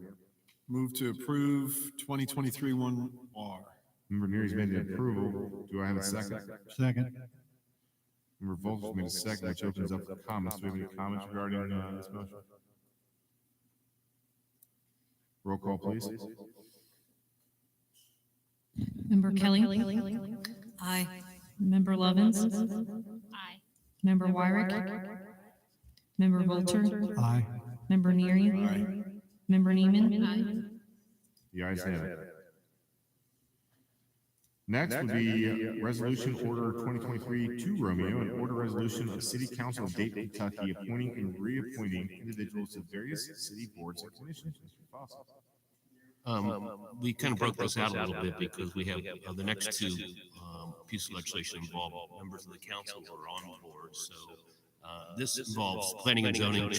Speaker 5: Move to approve 2023-1R.
Speaker 1: Member Neary's made the approval. Do I have a second?
Speaker 3: Second.
Speaker 1: Member Volk's made a second, which opens up for comments. Do we have any comments regarding this motion? Roll call, please.
Speaker 6: Member Kelly? Aye. Member Lovins? Aye. Member Wyrick? Member Volter?
Speaker 3: Aye.
Speaker 6: Member Neary?
Speaker 5: Aye.
Speaker 6: Member Neiman? Aye.
Speaker 1: The ayes have it. Next would be Resolution Order 2023-2 Romeo, an order resolution of City Council of Dayton, Kentucky, appointing and reappointing individuals to various city boards and commissions. Mr. Foss.
Speaker 4: We kind of broke this out a little bit because we have the next two pieces of legislation involve members of the council who are on the board. So this involves planning and zoning.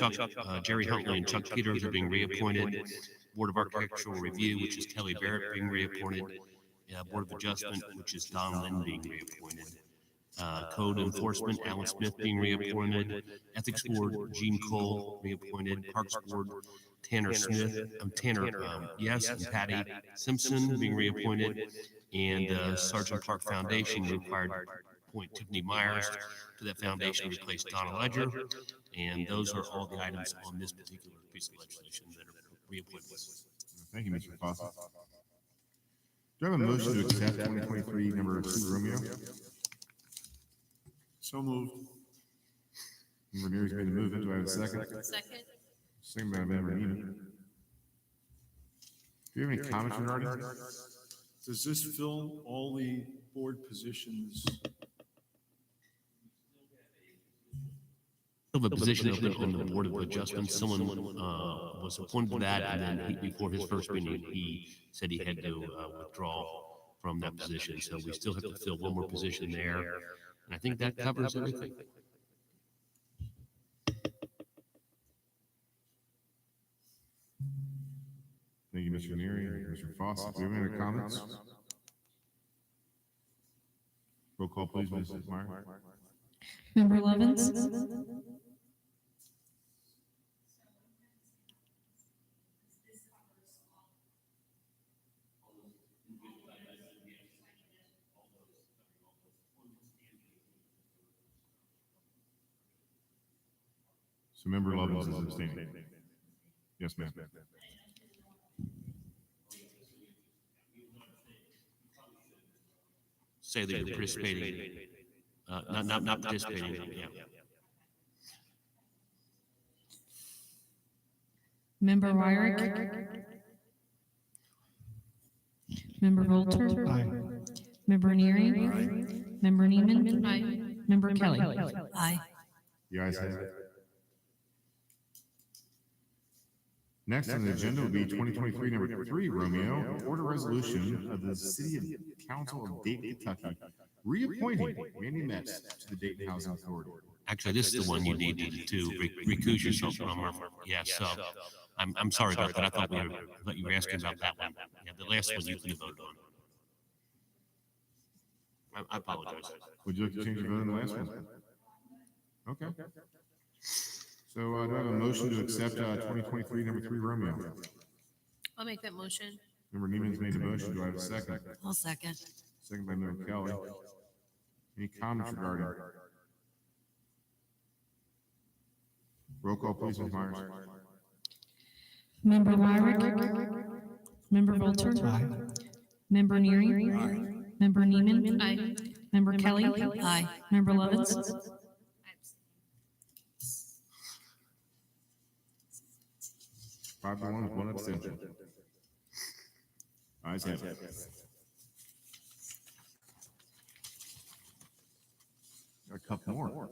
Speaker 4: Jerry Huntley and Chuck Peters are being reappointed. Board of Architectural Review, which is Kelly Barrett, being reappointed. Board of Adjustment, which is Don Lynn, being reappointed. Code Enforcement, Alan Smith, being reappointed. Ethics Board, Gene Cole, reappointed. Parks Board, Tanner Smith, yes, and Patty Simpson, being reappointed. And Sergeant Clark Foundation required to appoint Tiffany Myers to that foundation to replace Donna Ledger. And those are all the items on this particular piece of legislation that are reappointments.
Speaker 1: Thank you, Mr. Foster. Do I have a motion to accept 2023 number 2 Romeo?
Speaker 5: So moved.
Speaker 1: Member Neary's made the movement. Do I have a second?
Speaker 6: Second.
Speaker 1: Second by Member Neiman. Do you have any comments regarding?
Speaker 5: Does this fill all the board positions?
Speaker 4: Of a position open on the Board of Adjustment. Someone was appointed to that, and then before his first meeting, he said he had to withdraw from that position. So we still have to fill one more position there, and I think that covers everything.
Speaker 1: Thank you, Mr. Neary. Mr. Foster, do you have any comments? Roll call, please, Mrs. Meyer.
Speaker 6: Member Lovins?
Speaker 1: So Member Lovins is abstaining. Yes, ma'am.
Speaker 4: Say that you're participating, not participating, yeah.
Speaker 6: Member Wyrick? Member Volter?
Speaker 3: Aye.
Speaker 6: Member Neary?
Speaker 5: Aye.
Speaker 6: Member Neiman? Aye. Member Kelly?
Speaker 7: Aye.
Speaker 1: The ayes have it. Next on the agenda will be 2023 number 3 Romeo, order resolution of the City Council of Dayton, Kentucky, reappointing Randy Metz to the Dayton Housing Authority.
Speaker 4: Actually, this is the one you need to recuse yourself from. Yes, so I'm sorry about that. I thought you were asking about that one. Yeah, the last one you can vote on. I apologize.
Speaker 1: Would you like to change your vote on the last one? Okay. So do I have a motion to accept 2023 number 3 Romeo?
Speaker 7: I'll make that motion.
Speaker 1: Member Neiman's made a motion. Do I have a second?
Speaker 7: I'll second.
Speaker 1: Second by Member Kelly. Any comments regarding? Roll call, please, Ms. Myers.
Speaker 6: Member Wyrick? Member Volter? Member Neary?
Speaker 5: Aye.
Speaker 6: Member Neiman?
Speaker 7: Aye.
Speaker 6: Member Kelly?
Speaker 7: Aye.
Speaker 6: Member Lovins?
Speaker 1: 5-1 with 1 abstention. Ayes have it. Got a couple more.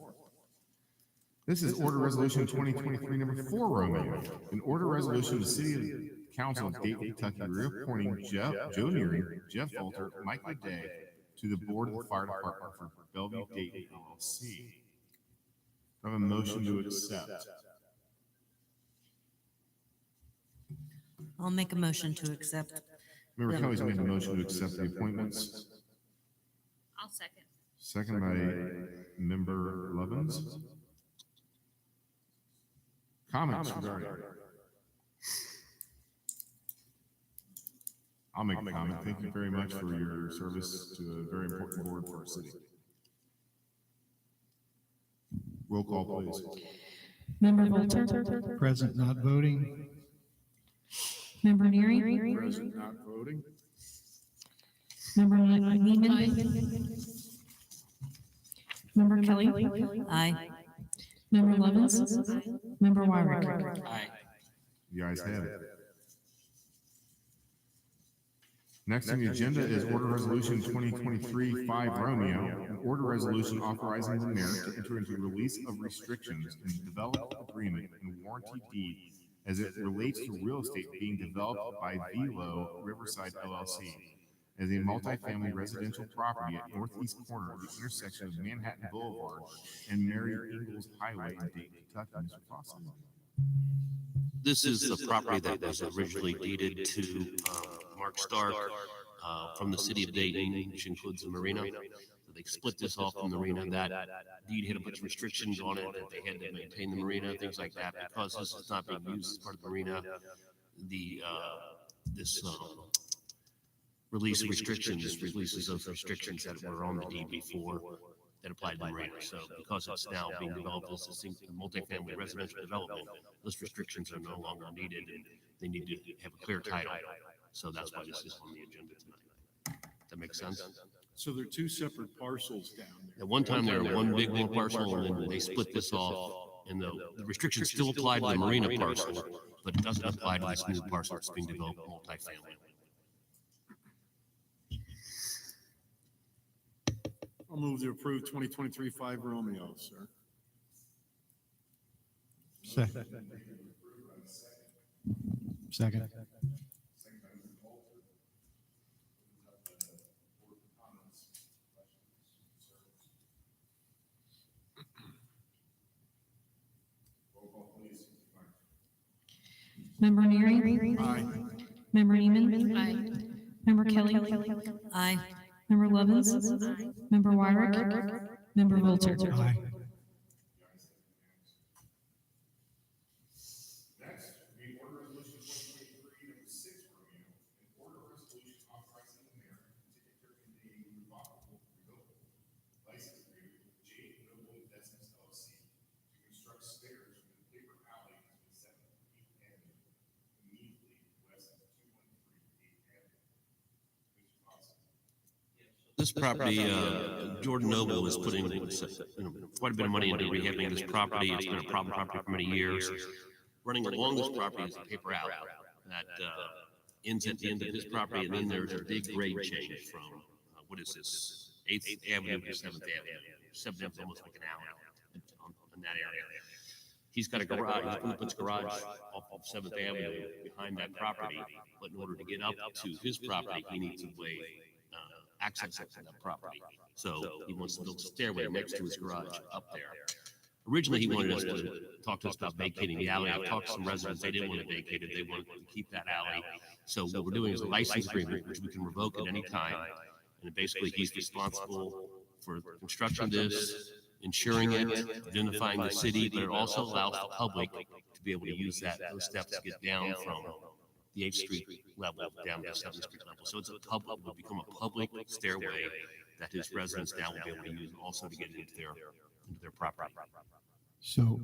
Speaker 1: This is order resolution 2023 number 4 Romeo, an order resolution of the City Council of Dayton, Kentucky, reappointing Joe Neary, Jeff Volter, Michael Day to the Board of the Fire Department for Bellevue Dayton LLC. I have a motion to accept.
Speaker 7: I'll make a motion to accept.
Speaker 1: Member Kelly's made a motion to accept the appointments.
Speaker 7: I'll second.
Speaker 1: Second by Member Lovins. Comments regarding? I'll make a comment. Thank you very much for your service to a very important board for our city. Roll call, please.
Speaker 6: Member Volter?
Speaker 3: Present, not voting.
Speaker 6: Member Neary?
Speaker 5: Present, not voting.
Speaker 6: Member Neiman? Member Kelly?
Speaker 7: Aye.
Speaker 6: Member Lovins? Member Wyrick?
Speaker 4: Aye.
Speaker 1: The ayes have it. Next on the agenda is Order Resolution 2023-5 Romeo, an order resolution authorizing the mayor to enter into release of restrictions and develop agreement and warranty deed as it relates to real estate being developed by Velo Riverside LLC as a multifamily residential property at northeast corner of the intersection of Manhattan Boulevard and Mary Ingalls Highway in Dayton, Kentucky. Mr. Foster?
Speaker 4: This is the property that was originally deeded to Mark Stark from the city of Dayton, which includes the marina. So they split this off from the marina. That deed had a bunch of restrictions on it, that they had to maintain the marina, things like that. Because this is not being used as part of the marina, this release restrictions releases those restrictions that were on the deed before that applied to the marina. So because it's now being developed as a multifamily residential development, those restrictions are no longer needed, and they need to have a clear title. So that's why this is on the agenda tonight. That makes sense?
Speaker 5: So there are two separate parcels down there.
Speaker 4: At one time, there were one big one parcel, and then they split this off, and the restrictions still apply to the marina parcel, but it doesn't apply to this new parcel that's being developed multifamily.
Speaker 5: I'll move to approve 2023-5 Romeo, sir.
Speaker 3: Second. Second.
Speaker 6: Member Neary?
Speaker 5: Aye.
Speaker 6: Member Neiman?
Speaker 7: Aye.
Speaker 6: Member Kelly?
Speaker 7: Aye.
Speaker 6: Member Lovins? Member Wyrick? Member Wilter?
Speaker 3: Aye.
Speaker 1: Next, we order resolution 2023-6 Romeo, an order resolution authorizing the mayor to enter into a revocable license agreement with J. Noble Investments LLC to construct stairs from the paper alley between 7th and 8th Avenue, immediately west of 213 8th Avenue. Mr. Thompson?
Speaker 4: This property, Jordan Noble is putting quite a bit of money into rehabbing this property. It's been a problem property for many years. Running along this property is a paper alley that ends at the end of his property, and then there's a big grade change from, what is this, 8th Avenue to 7th Avenue. 7th Avenue is almost like an alley in that area. He's got a garage, he's going to put his garage off of 7th Avenue behind that property, but in order to get up to his property, he needs a way access up to that property. So he wants to build a stairway next to his garage up there. Originally, he wanted us to talk to us about vacating the alley. I've talked to some residents, they didn't want to vacate it, they wanted to keep that alley. So what we're doing is a license agreement, which we can revoke at any time. And basically, he's responsible for construction of this, insuring it, identifying the city, but it also allows the public to be able to use those steps to get down from the 8th Street level down to the 7th Street level. So it's it will become a public stairway that his residents now will be able to use also to get into their property.
Speaker 3: So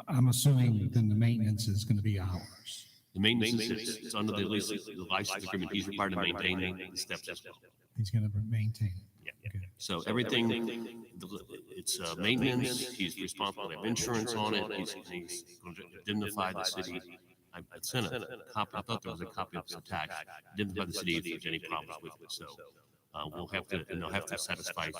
Speaker 3: I'm assuming then the maintenance is going to be ours.
Speaker 4: The maintenance is it's under the license agreement. He's required to maintain the steps as well.
Speaker 3: He's going to maintain it.
Speaker 4: Yeah.
Speaker 3: Okay.
Speaker 4: So everything, it's maintenance. He's responsible to have insurance on it. He's going to indemnify the city. I sent a copy. I thought there was a copy of this attached. Indemnify the city if there's any problems with it. So we'll have to, and they'll have to satisfy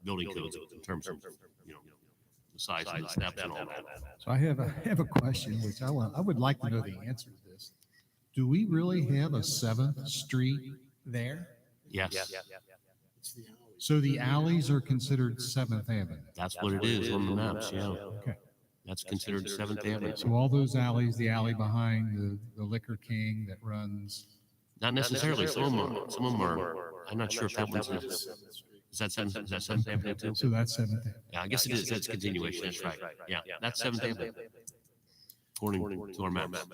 Speaker 4: building codes in terms of the size of the steps and all that.
Speaker 3: So I have a question, which I would like to know the answer to this. Do we really have a 7th Street there?
Speaker 4: Yes,
Speaker 5: It's the alley.
Speaker 3: So the alleys are considered 7th Avenue.
Speaker 4: that's what it is on the maps. Yeah,
Speaker 3: Okay.
Speaker 4: that's considered 7th Avenue.
Speaker 3: So all those alleys, the alley behind the Liquor King that runs,
Speaker 4: Not necessarily. Some of them are. I'm not sure if that one's. Is that 7th Avenue too?
Speaker 3: so that's 7th Avenue.
Speaker 4: Yeah, I guess it is. That's continuation. That's right. Yeah, that's 7th Avenue. According to our maps.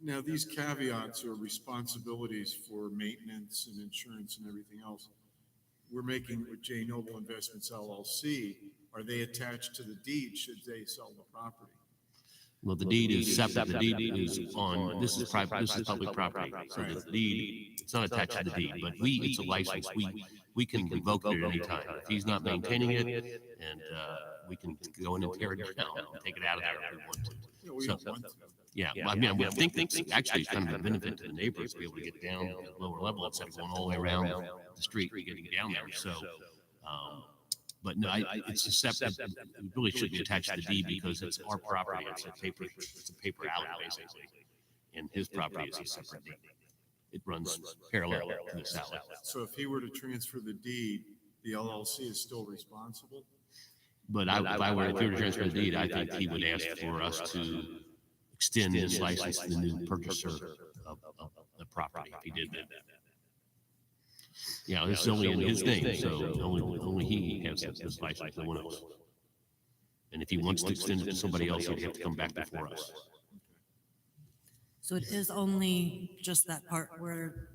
Speaker 5: Now, these caveats or responsibilities for maintenance and insurance and everything else, we're making with J. Noble Investments LLC. Are they attached to the deed should they sell the property?
Speaker 4: Well, the deed is separate. The deed is on, this is private, this is public property. So the deed, it's not attached to the deed, but it's a license. We can revoke it at any time. If he's not maintaining it, and we can go in and tear it down and take it out of there if we want to.
Speaker 5: No, we don't want to.
Speaker 4: Yeah, well, I mean, I think actually it's kind of a benefit to the neighbors to be able to get down at a lower level instead of going all the way around the street and getting down there. So But no, it's a separate, it really should be attached to the deed because it's our property. It's a paper alley basically. And his property is a separate deed. It runs parallel to this alley.
Speaker 5: So if he were to transfer the deed, the LLC is still responsible?
Speaker 4: But if he were to transfer the deed, I think he would ask for us to extend his license to the new purchaser of the property if he did that. Yeah, this is only in his name, so only he has this license, no one else. And if he wants to extend it to somebody else, he'd have to come back before us.
Speaker 7: So it is only just that part where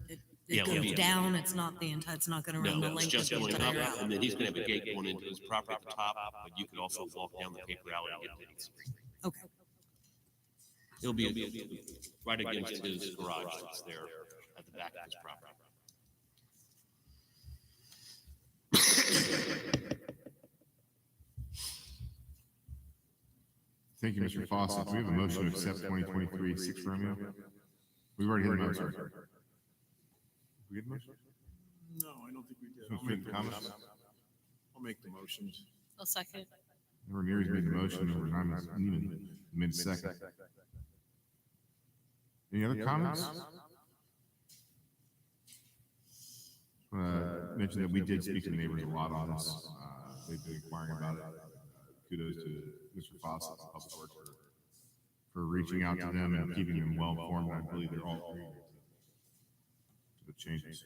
Speaker 4: Yeah,
Speaker 7: it
Speaker 4: well,
Speaker 7: goes
Speaker 4: yeah.
Speaker 7: down, it's not the entire, it's not gonna run the
Speaker 4: No, it's
Speaker 7: length of
Speaker 4: just
Speaker 7: the
Speaker 4: going up,
Speaker 7: entire alley.
Speaker 4: and then he's gonna have a gate going into his property at the top, but you could also walk down the paper alley and get things.
Speaker 7: Okay,
Speaker 4: It'll be right against his garage that's there at the back of his property.
Speaker 1: Thank you, Mr. Fawcett. Do we have a motion to accept 2023 6 Romeo? We've already had a motion. We had a motion?
Speaker 5: No, I don't think we did.
Speaker 1: Some quick comments?
Speaker 5: I'll make the motions.
Speaker 7: I'll second.
Speaker 1: Ramirez made the motion, number 9, Neiman made second. Any other comments? Mention that we did speak to the neighbors a lot on this. They've been inquiring about it. Kudos to Mr. Fawcett, Public Works, for reaching out to them and keeping them well informed. I believe they're all agreeing to the changes.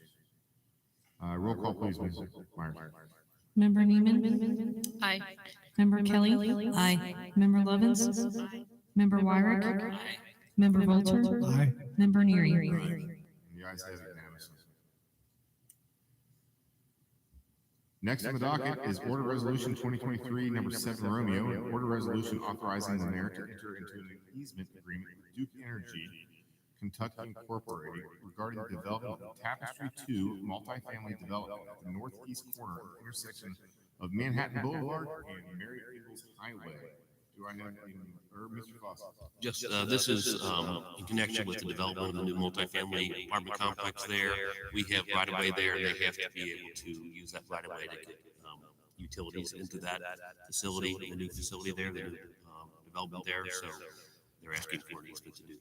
Speaker 1: Roll call, please, Ms. Myers.
Speaker 6: Member Neiman.
Speaker 7: Aye.
Speaker 6: Member Kelly.
Speaker 7: Aye.
Speaker 6: Member Lovins. Member Wyrick. Member Volter.
Speaker 3: Aye.
Speaker 6: Member Neary.
Speaker 1: The ayes have it unanimously. Next on the docket is Order Resolution 2023, number 7 Romeo, an order resolution authorizing the mayor to enter into an easement agreement with Duke Energy Kentucky Incorporated regarding the development of Tapestry 2 multifamily development at the northeast corner of the intersection of Manhattan Boulevard and Mary Eagles Highway. Do I have Mr. Fawcett?
Speaker 4: Just, this is in connection with the development of the new multifamily apartment complex there. We have right of way there, and they have to be able to use that right of way to get utilities into that facility, the new facility there, the new development there. So they're asking for an easement to do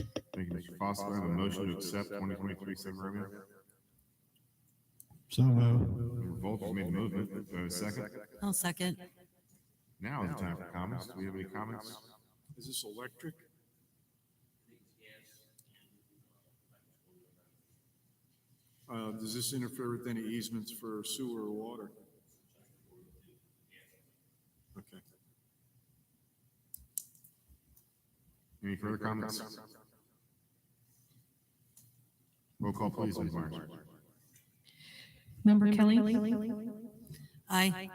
Speaker 4: that.
Speaker 1: Thank you, Mr. Fawcett. I have a motion to accept 2023 7 Romeo.
Speaker 3: So moved.
Speaker 1: Member Volter made the movement. Do I have a second?
Speaker 7: I'll second.
Speaker 1: Now is the time for comments. Do we have any comments?
Speaker 5: Is this electric? Does this interfere with any easements for sewer or water? Okay.
Speaker 1: Any further comments? Roll call, please, Ms. Myers.
Speaker 6: Member Kelly.
Speaker 7: Aye.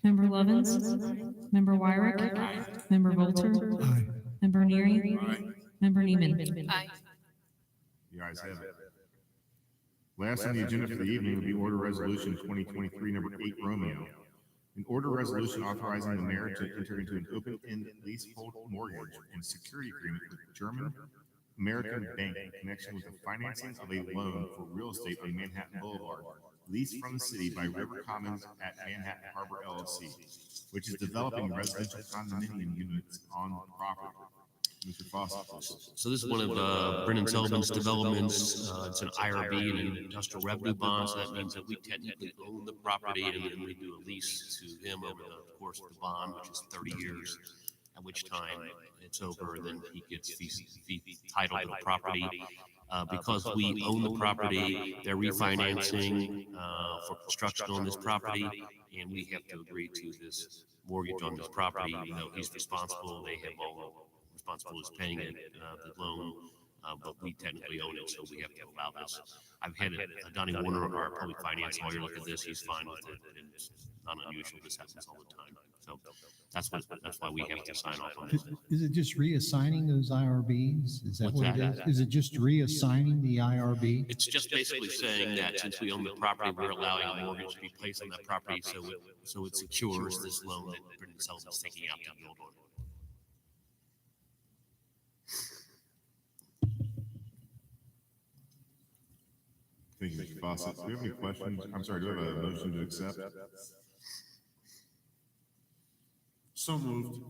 Speaker 6: Member Lovins. Member Wyrick. Member Volter.
Speaker 3: Aye.
Speaker 6: Member Neary.
Speaker 5: Aye.
Speaker 6: Member Neiman.
Speaker 7: Aye.
Speaker 1: The ayes have it. Last on the agenda for the evening will be Order Resolution 2023, number 8 Romeo. An order resolution authorizing the mayor to enter into an open-end leasehold mortgage and security agreement with German American Bank in connection with the financing of a loan for real estate on Manhattan Boulevard, leased from the city by River Commons at Manhattan Harbor LLC, which is developing residential condominium units on the property. Mr. Fawcett, please.
Speaker 4: So this is one of Brennan Sullivan's developments. It's an IRB and an industrial revenue bond. So that means that we technically own the property and then we do a lease to him over the course of the bond, which is 30 years, at which time it's over. And then he gets the title to the property. Because we own the property, they're refinancing for construction on this property, and we have to agree to this mortgage on this property, even though he's responsible. They have all responsible is paying it, the loan, but we technically own it, so we have to allow this. I've had Donnie Warner, our public finance lawyer, look at this. He's fine with it, and it's not unusual. This happens all the time. So that's why we have to sign off on this.
Speaker 3: Is it just reassigning those IRBs? Is that
Speaker 4: What's
Speaker 3: what it
Speaker 4: that?
Speaker 3: is? Is it just reassigning the IRB?
Speaker 4: It's just basically saying that since we own the property, we're allowing a mortgage to be placed on that property, so it secures this loan that Brendan Sullivan's taking out to build on it.
Speaker 1: Thank you, Mr. Fawcett. Do we have any questions? I'm sorry, do we have a motion to accept?
Speaker 5: So moved.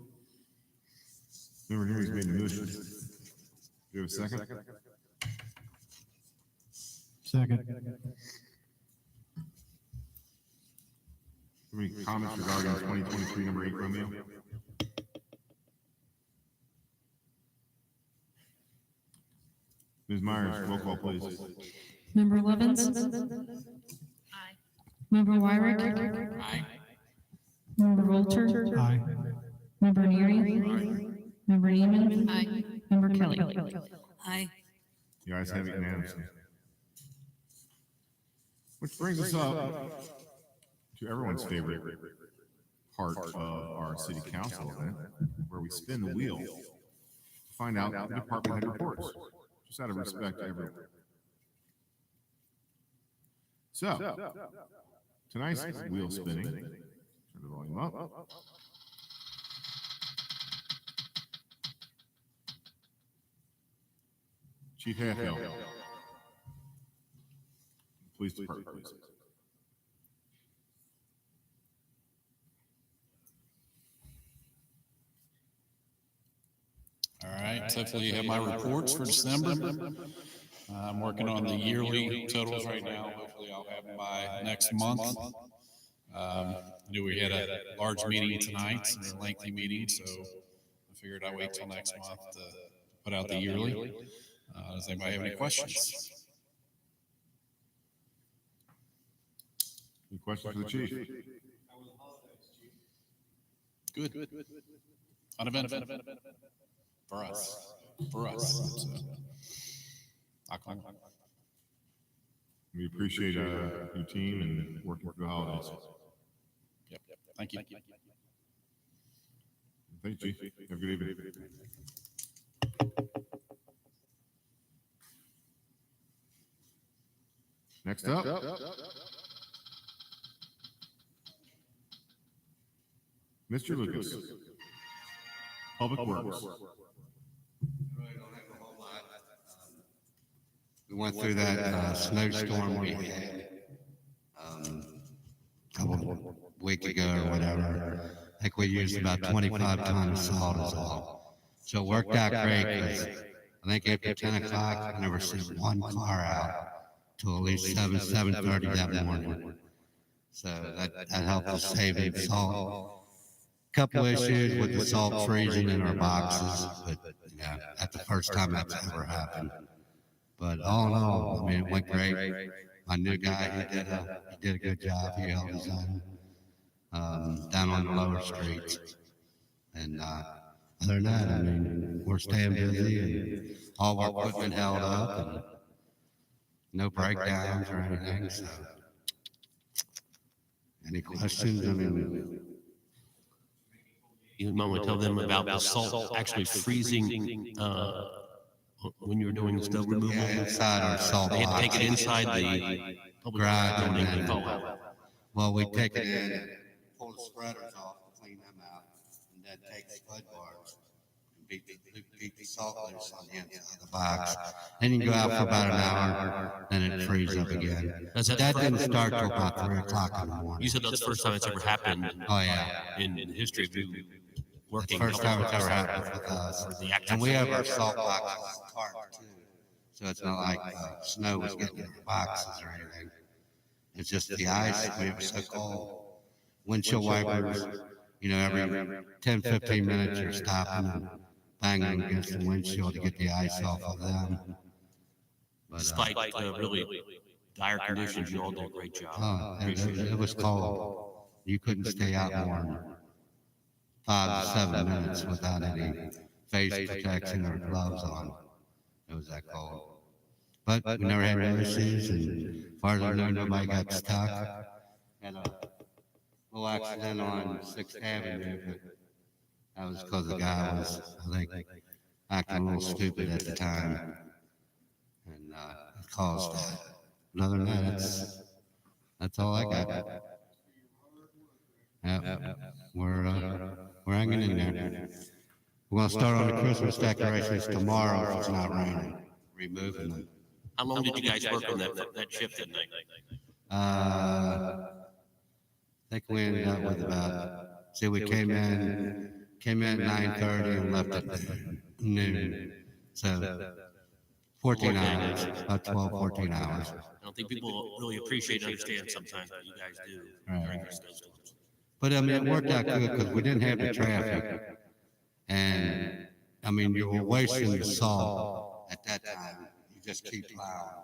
Speaker 1: Member Neary's made the motion. Do you have a second?
Speaker 3: Second.
Speaker 1: Any comments regarding 2023 number 8 Romeo? Ms. Myers, roll call, please.
Speaker 6: Member Levens?
Speaker 7: Aye.
Speaker 6: Member Wyrick?
Speaker 2: Aye.
Speaker 6: Member Walter?
Speaker 3: Aye.
Speaker 6: Member Neary? Member Neiman?
Speaker 7: Aye.
Speaker 6: Member Kelly?
Speaker 7: Aye.
Speaker 1: The ayes have it unanimously. Which brings us up to everyone's favorite part of our city council event, where we spin the wheel to find out the department head reports, just out of respect to everyone. So, tonight's wheel spinning, turn the volume up. Chief Hatfield. Police Department, please.
Speaker 8: All right, hopefully you have my reports for December. I'm working on the yearly totals right now. Hopefully I'll have them by next month. Knew we had a large meeting tonight, a lengthy meeting, so I figured I'd wait till next month to put out the yearly. Does anybody have any questions?
Speaker 1: Any questions for the chief?
Speaker 8: Good. Uneventful. For us. So,
Speaker 1: We appreciate your team and working through the holidays.
Speaker 8: Yep. Thank you.
Speaker 1: Thank you, Chief. Have a good evening. Next up. Mr. Lucas. Public Works.
Speaker 9: We went through that snowstorm we had a couple week ago or whatever. I think we used about 25 tons of salt is all. So it worked out great because I think after 10 o'clock, I never seen one car out till at least 7:30 that morning. So that helped us save in salt. Couple issues with the salt freezing in our boxes, but yeah, that's the first time that's ever happened. But all in all, I mean, it went great. My new guy, he did a good job. He held his own down on the lower streets. And other than that, I mean, we're staying busy and all our equipment held up and no breakdowns or anything. So, any questions? I mean,
Speaker 4: You might want to tell them about the salt actually freezing when you were doing the snow removal.
Speaker 9: yeah, inside our salt
Speaker 4: They had to
Speaker 9: box.
Speaker 4: take it inside the public
Speaker 9: Garage
Speaker 4: building
Speaker 9: and
Speaker 4: and
Speaker 9: then-
Speaker 4: thaw out.
Speaker 9: Well, we take it in and pull the spreaders off, clean them out, and then take the spud bars and beat the salt loose on the inside of the box. Then you can go out for about an hour, then it freezes up again.
Speaker 4: Is that
Speaker 9: That
Speaker 4: the
Speaker 9: didn't
Speaker 4: first-
Speaker 9: start till about 3 o'clock in the morning.
Speaker 4: You said that's the first time it's ever happened
Speaker 9: Oh, yeah.
Speaker 4: in the history of you working.
Speaker 9: First time it's ever happened with us.
Speaker 4: For the actual
Speaker 9: And we have our salt boxes apart too. So it's not like snow was getting in the boxes or anything. It's just the ice. I mean, it was so cold. Windshield wipers, you know, every 10, 15 minutes you're stopping and banging against the windshield to get the ice off of them. But,
Speaker 4: Despite really dire conditions, you all did a great job.
Speaker 9: it was cold. You couldn't stay out more than 5 to 7 minutes without any face protection or gloves on. It was that cold. But we never had no issues, and as far as I know, nobody got stuck. Had a little accident on 6th Avenue, but that was because the guy was, I think, acting a little stupid at the time, and it caused that. But other than that, that's all I got. Yeah, we're hanging in there. We're gonna start on the Christmas decorations tomorrow if it's not raining, removing them.
Speaker 4: How long did you guys work on that shift that night?
Speaker 9: I think we ended up with we came in at 9:30 and left at noon. So 14 hours, about 12, 14 hours.
Speaker 4: I don't think people really appreciate and understand sometimes, but you guys do during these snowstorms.
Speaker 9: But I mean, it worked out good because we didn't have the traffic. And I mean, you were wasting the salt at that time. You just keep plowing.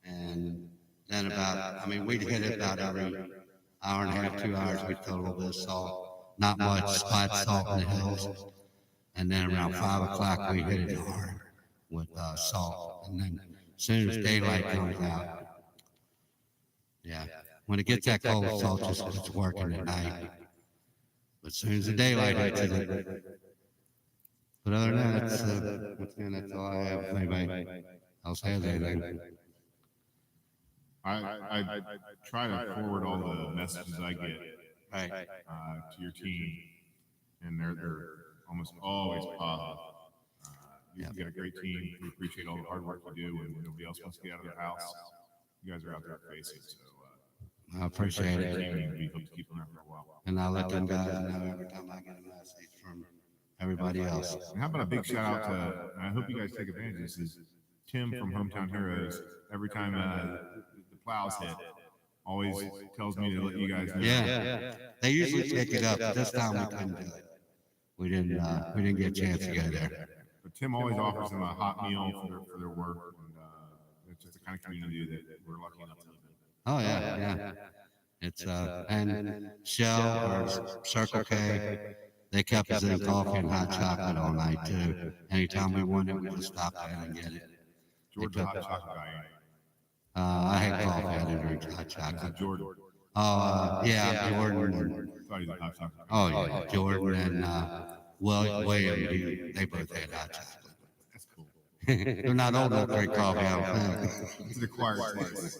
Speaker 9: And then we'd hit it about every hour and a half, 2 hours, we'd throw a little bit of salt. Not much spot salt in the hills. And then around 5 o'clock, we hit it hard with salt. And then as soon as daylight comes out, yeah, when it gets that cold, salt just it's working at night. But as soon as the daylight hits it, but other than that, that's all I have. If anybody else has anything.
Speaker 1: I try to forward all the messages I get
Speaker 9: Right.
Speaker 1: to your team, and they're almost always positive. You've got a great team. We appreciate all the hard work you do, and nobody else wants to get out of their house. You guys are out there facing, so
Speaker 9: I appreciate
Speaker 1: great
Speaker 9: it.
Speaker 1: team, and we hope to keep them there for a while.
Speaker 9: And I'll let them guys know every time I get a message from everybody else.
Speaker 1: And how about a big shout out to, and I hope you guys take advantage of this, is Tim from Hometown Heroes. Every time the plows hit, always tells me to let you guys know.
Speaker 9: Yeah, they usually pick it up, but this time we couldn't do it. We didn't get a chance to go there.
Speaker 1: But Tim always offers them a hot meal for their work, and it's just the kind of community that we're lucky enough to live in.
Speaker 9: Oh yeah. It's and Shell or Circle K, they kept us in coffee and hot chocolate all night too. Anytime we wanted, we just stop in and get it.
Speaker 1: George, the hot chocolate guy.
Speaker 9: I had coffee. I didn't drink hot chocolate.
Speaker 1: Jordan.
Speaker 9: Oh yeah, Jordan.
Speaker 1: Thought he was a hot chocolate guy.
Speaker 9: Oh yeah, Jordan and William. They both had hot chocolate.
Speaker 1: That's cool.
Speaker 9: They're not old enough to drink coffee, I don't think.
Speaker 1: It's an acquired taste.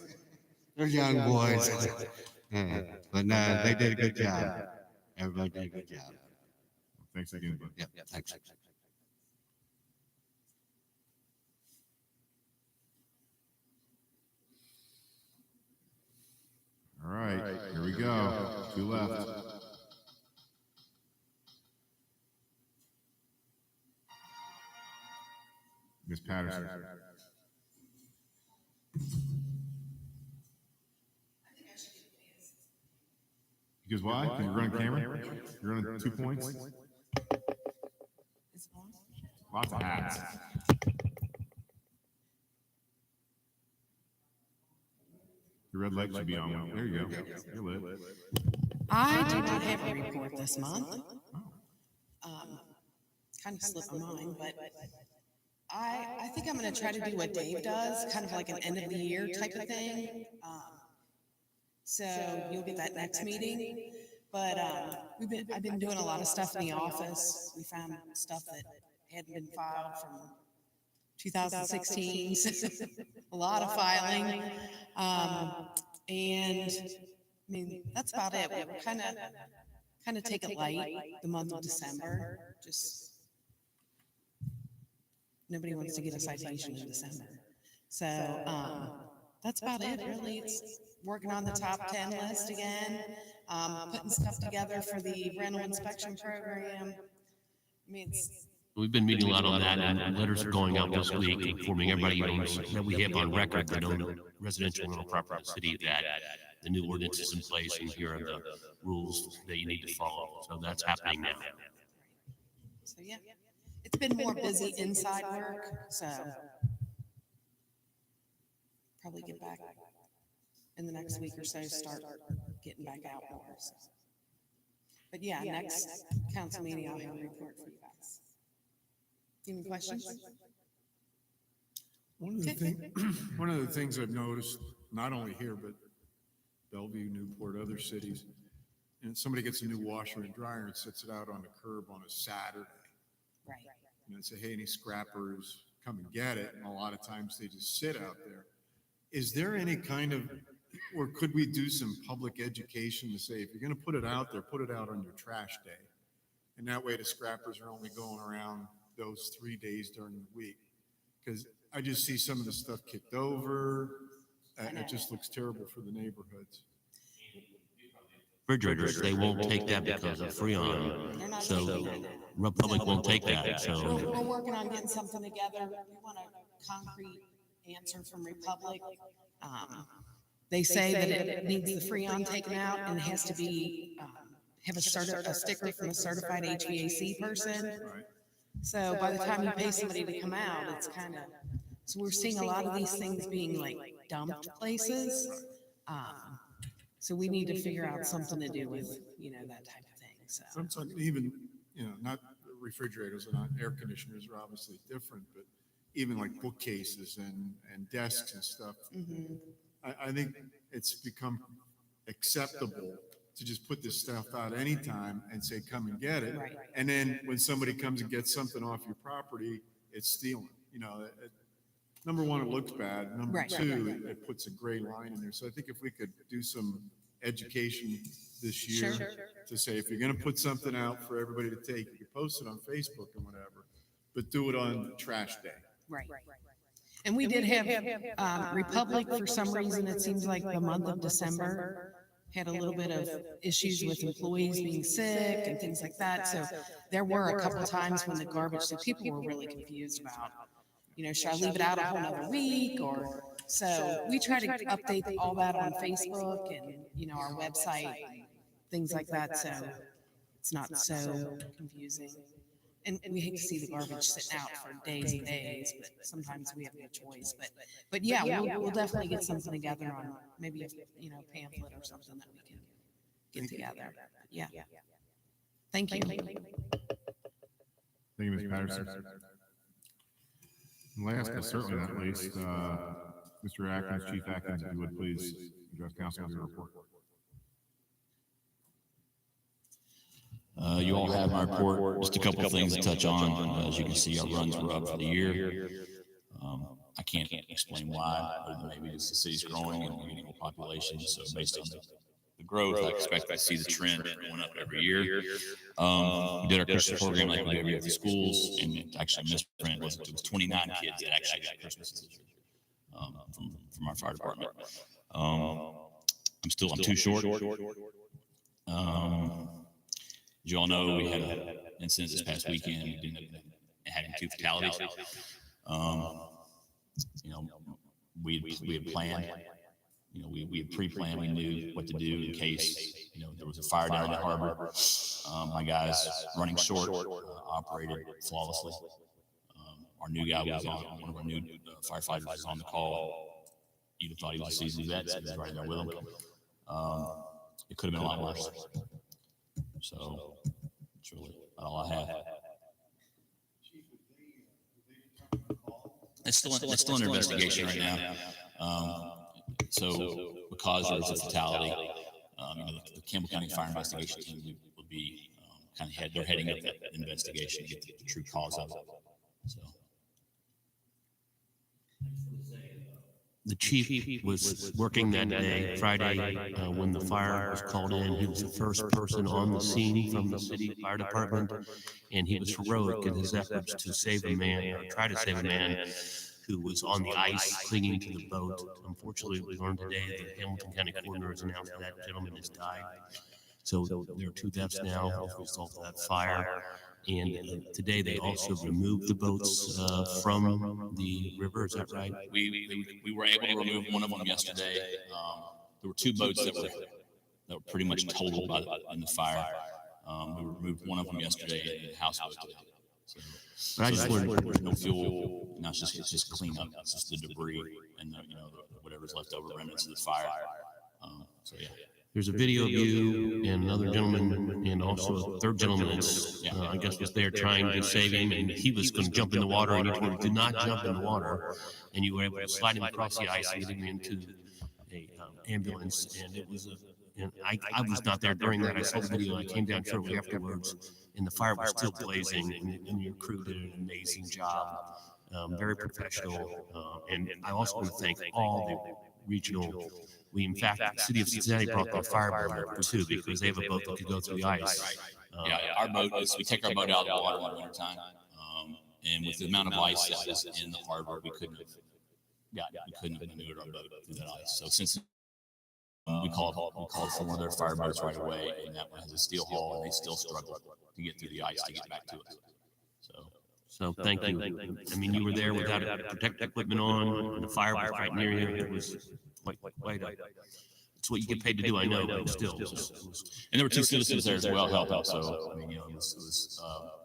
Speaker 9: They're young boys. Yeah. But no, they did a good job. Everybody did a good job.
Speaker 1: Thanks again, bud.
Speaker 9: Yep, thanks.
Speaker 1: All right, here we go. 2 left. Miss Patterson. Because why? Because you're running camera? You're running 2 points? Lots of hats. Your red light should be on. There you go. You're lit.
Speaker 10: I do not have a report this month. Kind of slipped my mind, but I think I'm going to try to do what Dave does, kind of like an end of the year type of thing. So you'll get that next meeting. But I've been doing a lot of stuff in the office. We found stuff that hadn't been filed from 2016. A lot of filing. And I mean, that's about it. We're kind of take it light the month of December. Just nobody wants to get a citation in December. So that's about it, really. It's working on the top 10 list again, putting stuff together for the rental inspection program. I mean,
Speaker 4: We've been meeting a lot on that, and letters are going out this week informing everybody who owns, that we have on record that own residential rental property in the city, that the new ordinance is in place, and here are the rules that you need to follow. So that's happening now.
Speaker 10: so yeah, it's been more busy inside work, so probably get back in the next week or so, start getting back out more. So. But yeah, next council meeting, I'll have a report for you guys. Any questions?
Speaker 5: One of the things I've noticed, not only here, but Bellevue, Newport, other cities, and somebody gets a new washer and dryer and sets it out on the curb on a Saturday.
Speaker 10: Right.
Speaker 5: And say, hey, any scrappers, come and get it. And a lot of times they just sit out there. Is there any kind of, or could we do some public education to say, if you're going to put it out there, put it out on your trash day? And that way the scrappers are only going around those 3 days during the week. Because I just see some of the stuff kicked over.
Speaker 10: I know.
Speaker 5: It just looks terrible for the neighborhoods.
Speaker 4: Refrigerators, they won't take that because of Freon.
Speaker 10: They're not
Speaker 4: So
Speaker 10: taking it.
Speaker 4: Republic won't take that,
Speaker 10: We're
Speaker 4: so.
Speaker 10: working on getting something together. We want a concrete answer from Republic. They say that it needs the Freon taken out and it has to be, have a sticker from a certified HVAC person.
Speaker 5: Right.
Speaker 10: So by the time you pay somebody to come out, it's kind of, so we're seeing a lot of these things being like dumped places. So we need to figure out something to do with, that type of thing, so.
Speaker 5: I'm talking even, not refrigerators and not air conditioners are obviously different, but even like bookcases and desks and stuff.
Speaker 10: Mhm.
Speaker 5: I think it's become acceptable to just put this stuff out anytime and say, come and get it.
Speaker 10: Right.
Speaker 5: And then when somebody comes and gets something off your property, it's stealing. Number one, it looks bad. Number
Speaker 10: Right.
Speaker 5: two, it puts a gray line in there. So I think if we could do some education this year
Speaker 10: Sure.
Speaker 5: to say, if you're going to put something out for everybody to take, you can post it on Facebook and whatever, but do it on trash day.
Speaker 10: Right. And we did have, Republic, for some reason, it seems like the month of December had a little bit of issues with employees being sick and things like that. So there were a couple times when the garbage, so people were really confused about, should I leave it out a whole nother week? Or, so we try to update all that on Facebook and, our website, and things like that. So it's not so confusing. And we hate to see the garbage sitting out for days and days, but sometimes we have no choice. But yeah, we'll definitely get something together on maybe a pamphlet or something that we can get together. Yeah. Thank you.
Speaker 1: Thank you, Ms. Patterson. And last, but certainly not least, Mr. Atkins, Chief Atkins, if you would please address council with your report.
Speaker 11: You all have my report. Just a couple of things to touch on. As you can see, our runs were up for the year. I can't explain why, other than maybe it's the city's growing and we're getting more population. So based on the growth, I expect to see the trend going up every year. We did our Christmas program like we do every year at the schools, and it actually missed print. It was 29 kids that actually got Christmas this year from our fire department. I'm too short. As you all know, we had an incident this past weekend. We ended up having 2 fatalities. We had planned. We had pre-planned. We knew what to do in case there was a fire down in the harbor. My guys running short operated flawlessly. Our new guy was on. One of our new firefighters was on the call. Even thought he was a seasoned vet, so he was right there with him. It could have been a lot worse. So that's really about all I have. It's still under investigation right now. So because there was a fatality, the Campbell County Fire Investigation Team will be they're heading up that investigation to get the true cause of it. So.
Speaker 4: The chief was working that day, Friday, when the fire was called in. He was the first person on the scene from the city fire department, and he was heroic in his efforts to save a man, or try to save a man, who was on the ice clinging to the boat. Unfortunately, we learned today that Hamilton County Coroner has announced that gentleman has died. So there are 2 deaths now as a result of that fire. And today they also removed the boats from the river. Is that right?
Speaker 11: We were able to remove one of them yesterday. There were 2 boats that were pretty much totaled in the fire. We removed one of them yesterday and the houseboat today.
Speaker 4: But I just learned
Speaker 11: there's no fuel. Now it's just cleanup. It's just the debris and whatever's left over remnants of the fire. So yeah.
Speaker 4: There's a video of you and another gentleman, and also a third gentleman that I guess was there trying to save him, and he was going to jump in the water, and you told him do not jump in the water, and you were able to slide him across the ice and get him into a ambulance, and it was and I was not there during that. I saw the video. I came down shortly afterwards, and the fire was still blazing, and your crew did an amazing job, very professional, and I also want to thank all the regional. In fact, the city of Cincinnati brought their fire boat too, because they have a boat that could go through the ice.
Speaker 11: Our boat we take our boat out of the water in the wintertime. And with the amount of ice that was in the harbor, we couldn't have maneuvered our boat through that ice. So since we called for one of their fireboats right away, and that one has a steel hull, and they still struggle to get through the ice to get back to us.
Speaker 4: So thank you. I mean, you were there without protective equipment on, and the fire was right near you. It was quite it's what you get paid to do, I know, but still.
Speaker 11: And there were 2 citizens there as well helped out. So, I mean, it was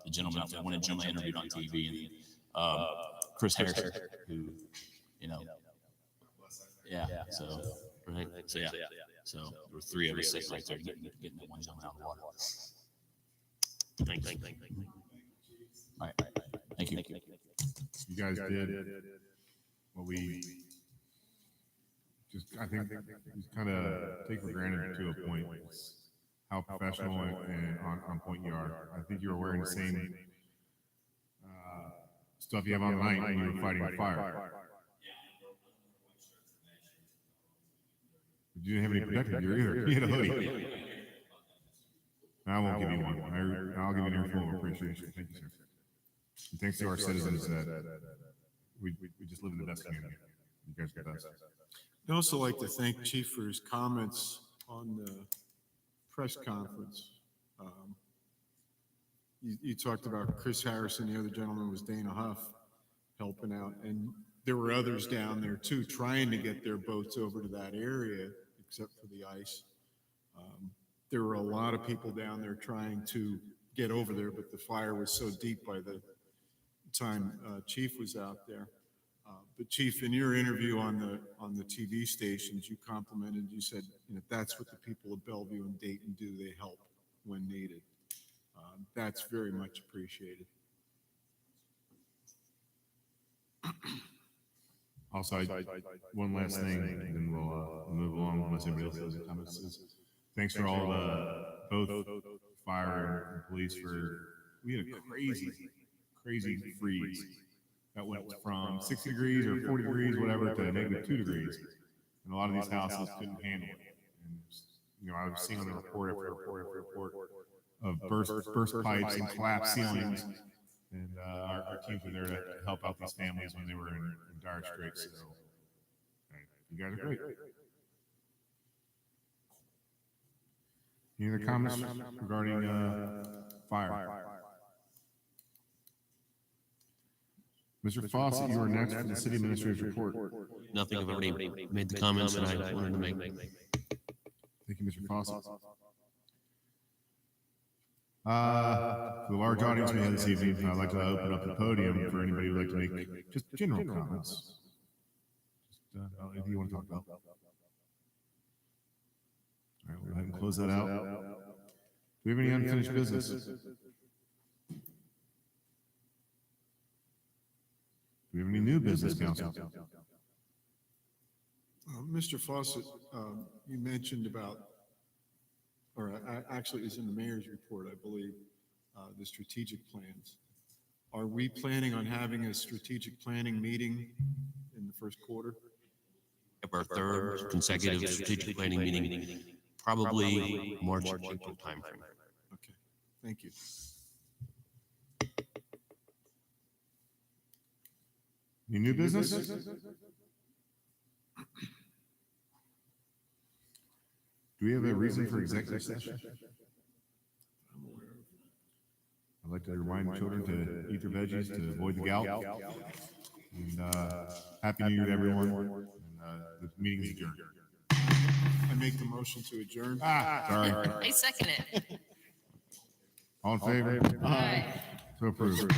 Speaker 11: the gentleman, one gentleman I interviewed on TV, and Chris Harrison, who, so,
Speaker 4: Right.
Speaker 11: so there were 3 of us sitting right there getting that one gentleman out of the water.
Speaker 4: Thanks.
Speaker 11: All right. Thank you.
Speaker 1: You guys did what we I think just kind of take for granted to a point how professional and on point you are. I think you were wearing the same stuff you have on tonight when you were fighting a fire. But you didn't have any protective gear either. You had a hoodie. I won't give you one. I'll give you an earful of appreciation. Thank you, sir. And thanks to our citizens that we just live in the best community. You guys are the best.
Speaker 5: I'd also like to thank Chief for his comments on the press conference. You talked about Chris Harrison, the other gentleman was Dana Huff helping out, and there were others down there too trying to get their boats over to that area except for the ice. There were a lot of people down there trying to get over there, but the fire was so deep by the time Chief was out there. But Chief, in your interview on the TV stations, you complimented, you said, that's what the people of Bellevue and Dayton do. They help when needed. That's very much appreciated.
Speaker 1: Also, one last thing, and then we'll move along unless anybody else has any comments. Thanks for all both fire and police we had a crazy freeze that went from 60 degrees or 40 degrees, whatever, to -2 degrees. And a lot of these houses couldn't handle it. And, I was seeing on the report after report of burst pipes and collapsed ceilings. And our teams were there to help out these families when they were in dire straits. So, you guys are great. Any other comments regarding fire? Mr. Fawcett, you are next for the city administrator's report.
Speaker 4: Nothing. I've already made the comments that I wanted to make.
Speaker 1: Thank you, Mr. Fawcett. For the large audience we have this evening, I'd like to open up the podium for anybody who would like to make just general comments. Anything you want to talk about? All right, we'll go ahead and close that out. Do we have any unfinished business? Do we have any new business, council?
Speaker 5: Mr. Fawcett, you mentioned about, or actually it was in the mayor's report, I believe, the strategic plans. Are we planning on having a strategic planning meeting in the first quarter?
Speaker 4: Our 3rd consecutive strategic planning meeting, probably March or April timeframe.
Speaker 5: Okay, thank you.
Speaker 1: Any new business? Do we have a reason for executive session? I'd like to remind children to eat their veggies to avoid the gout. And Happy New Year to everyone. And the meeting is adjourned.
Speaker 5: I make the motion to adjourn.
Speaker 1: Sorry.
Speaker 7: I second it.
Speaker 1: All in favor?
Speaker 7: Aye.
Speaker 1: So approved.